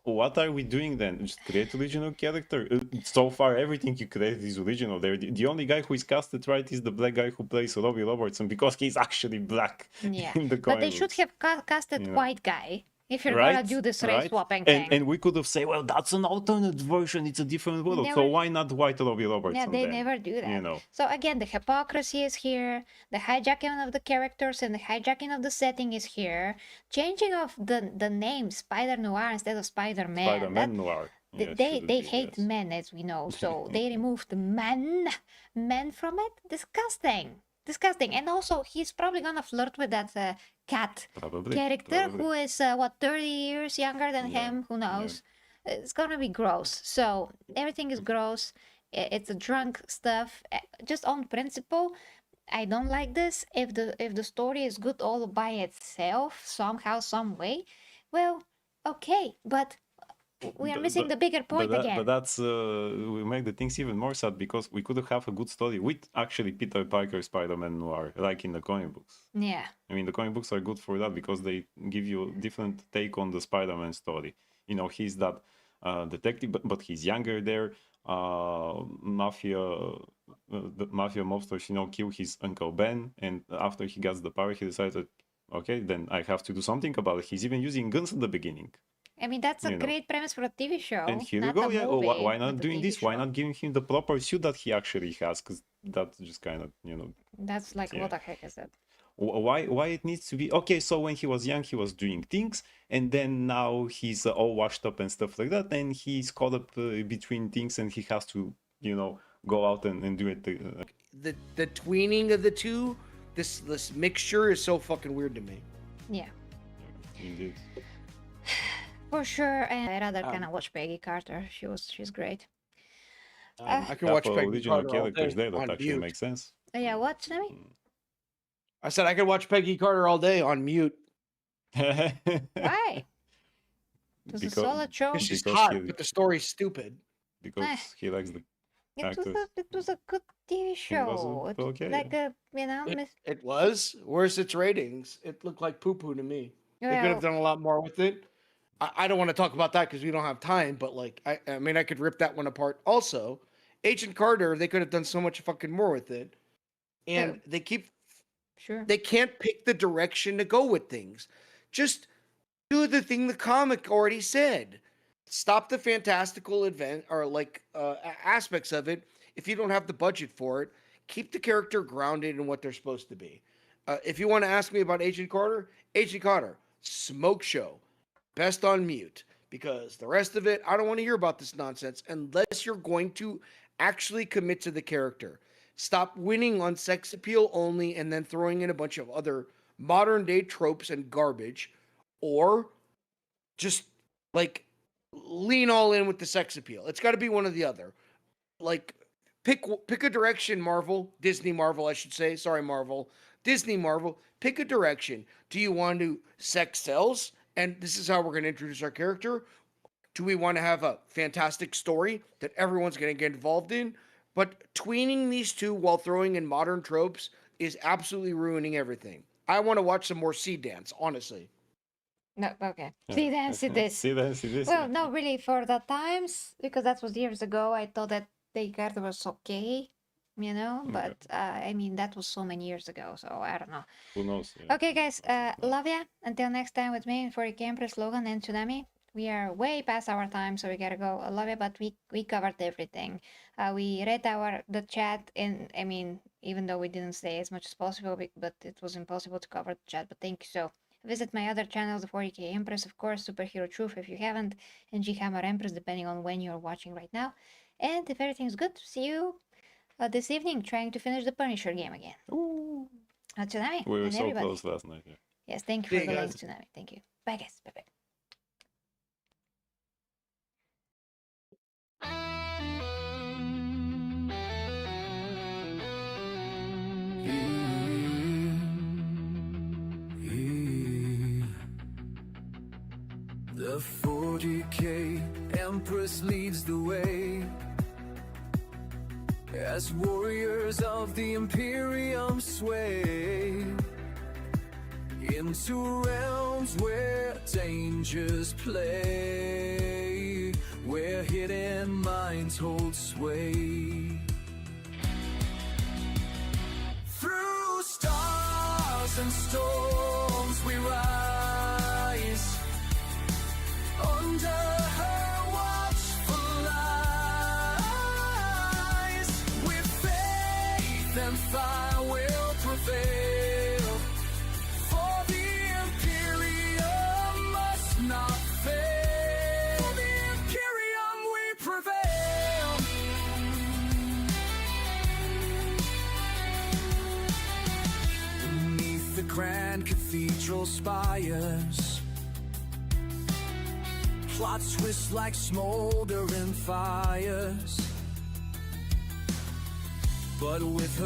What are we doing then? Just create original character. So far, everything you created is original. The only guy who is casted right is the black guy who plays Robbie Robertson because he's actually black Yeah, in the but they comic should books. have casted You know. white guy if you're gonna do this race swapping thing. And we could have said, well, that's an alternate version. It's a different world. They So were- why not white Robbie Robertson? Yeah, they then? never do that. You know. So again, the hypocrisy is here, the hijacking of the characters and the hijacking of the setting is here. Changing of the name Spider Noir instead of Spider-Man. Spider-Man Noir. They Yeah, they, should they be, hate yes. men, as we know. So they removed men from it. Disgusting. And also, he's probably gonna flirt with that cat Probably. character probably. who is 30 years younger than Yeah, him. Who knows? It's gonna be gross. So everything is gross. It's a drunk stuff. Just on principle, I don't like this. If the story is good all by itself, somehow, some way, well, okay. But we are But- missing but- the bigger point again. But that's we make the things even more sad because we could have a good story with actually Peter Parker Spider-Man Noir, like in the comic books. Yeah. I mean, the comic books are good for that because they give you a different take on the Spider-Man story. You know, he's that detective, but he's younger there. The mafia mobsters, you know, kill his uncle Ben, and after he gets the power, he decided, okay, then I have to do something about it. He's even using guns at the beginning. I mean, that's a You know. great premise for a TV show. And here we not go. a Yeah, movie, why not but a doing TV this? Why show. not giving him the proper suit that he actually has? Because that's just kind of, you know, That's like, Yeah. what the heck is that? why it needs to be okay. So when he was young, he was doing things, and then now he's all washed up and stuff like that, and he's caught up between things, and he has to, you know, go out and do it. The tweening of the two, this mixture is so fucking weird to me. Yeah, Indeed. for sure. And I rather kind of watch Peggy Carter. She's great. I can watch Couple Peggy original Carter all characters day there that on actually mute. make sense. Yeah, what, Tsunami? I said I could watch Peggy Carter all day on mute. Why? It was a solid show. Because she's Because hot, he- but the story's stupid. because he likes the actors. It was a good TV show. It's okay. like a, you know, It was. Where's its ratings? It looked like poo poo to me. They could have done a lot more with it. I don't want to talk about that because we don't have time, but like, I mean, I could rip that one apart. Also, Agent Carter, they could have done so much fucking more with it. And they can't pick the direction to go with things. Just do the thing the comic already said. Stop the fantastical event or like aspects of it. If you don't have the budget for it, keep the character grounded in what they're supposed to be. If you want to ask me about Agent Carter, smoke show, best on mute, because the rest of it, I don't want to hear about this nonsense unless you're going to actually commit to the character. Stop winning on sex appeal only and then throwing in a bunch of other modern day tropes and garbage, or just like lean all in with the sex appeal. It's got to be one or the other. Like pick a direction, Disney Marvel, I should say. Sorry, Disney Marvel. Pick a direction. Do you want to sex sells? And this is how we're going to introduce our character. Do we want to have a fantastic story that everyone's going to get involved in? But tweening these two while throwing in modern tropes is absolutely ruining everything. I want to watch some more Seed Dance, honestly. No, okay. See this. See this. Well, no, really, for the times, because that was years ago, I thought that Peggy Carter was okay, you know, but I mean, that was so many years ago, so I don't know. Who knows? Yeah. Okay, guys, love ya. Until next time with me for Empress, Logan, and Tsunami. We are way past our time, so we gotta go. I love you, but we covered everything. We read the chat, and I mean, even though we didn't say as much as possible, but it was impossible to cover the chat. But thank you. So visit my other channels, the 40k Empress, of course, Superhero Truth if you haven't, and G Hammer Empress, depending on when you're watching right now. And if everything's good, see you this evening, trying to finish the Punisher game again. Ooh. Tsunami. We were and so everybody. close last night. Yeah. Yes, thank you See for you the guys. late Tsunami. Thank you. Bye, guys. Bye bye. The 40K Empress leads the way as warriors of the imperium sway into realms where dangers play, where hidden minds hold sway. Through stars and storms we rise, under her watchful eyes, with faith and fire will prevail, for the imperium must not fail. For the imperium we prevail. Beneath the grand cathedral spires, plots twist like smoldering fires, but with her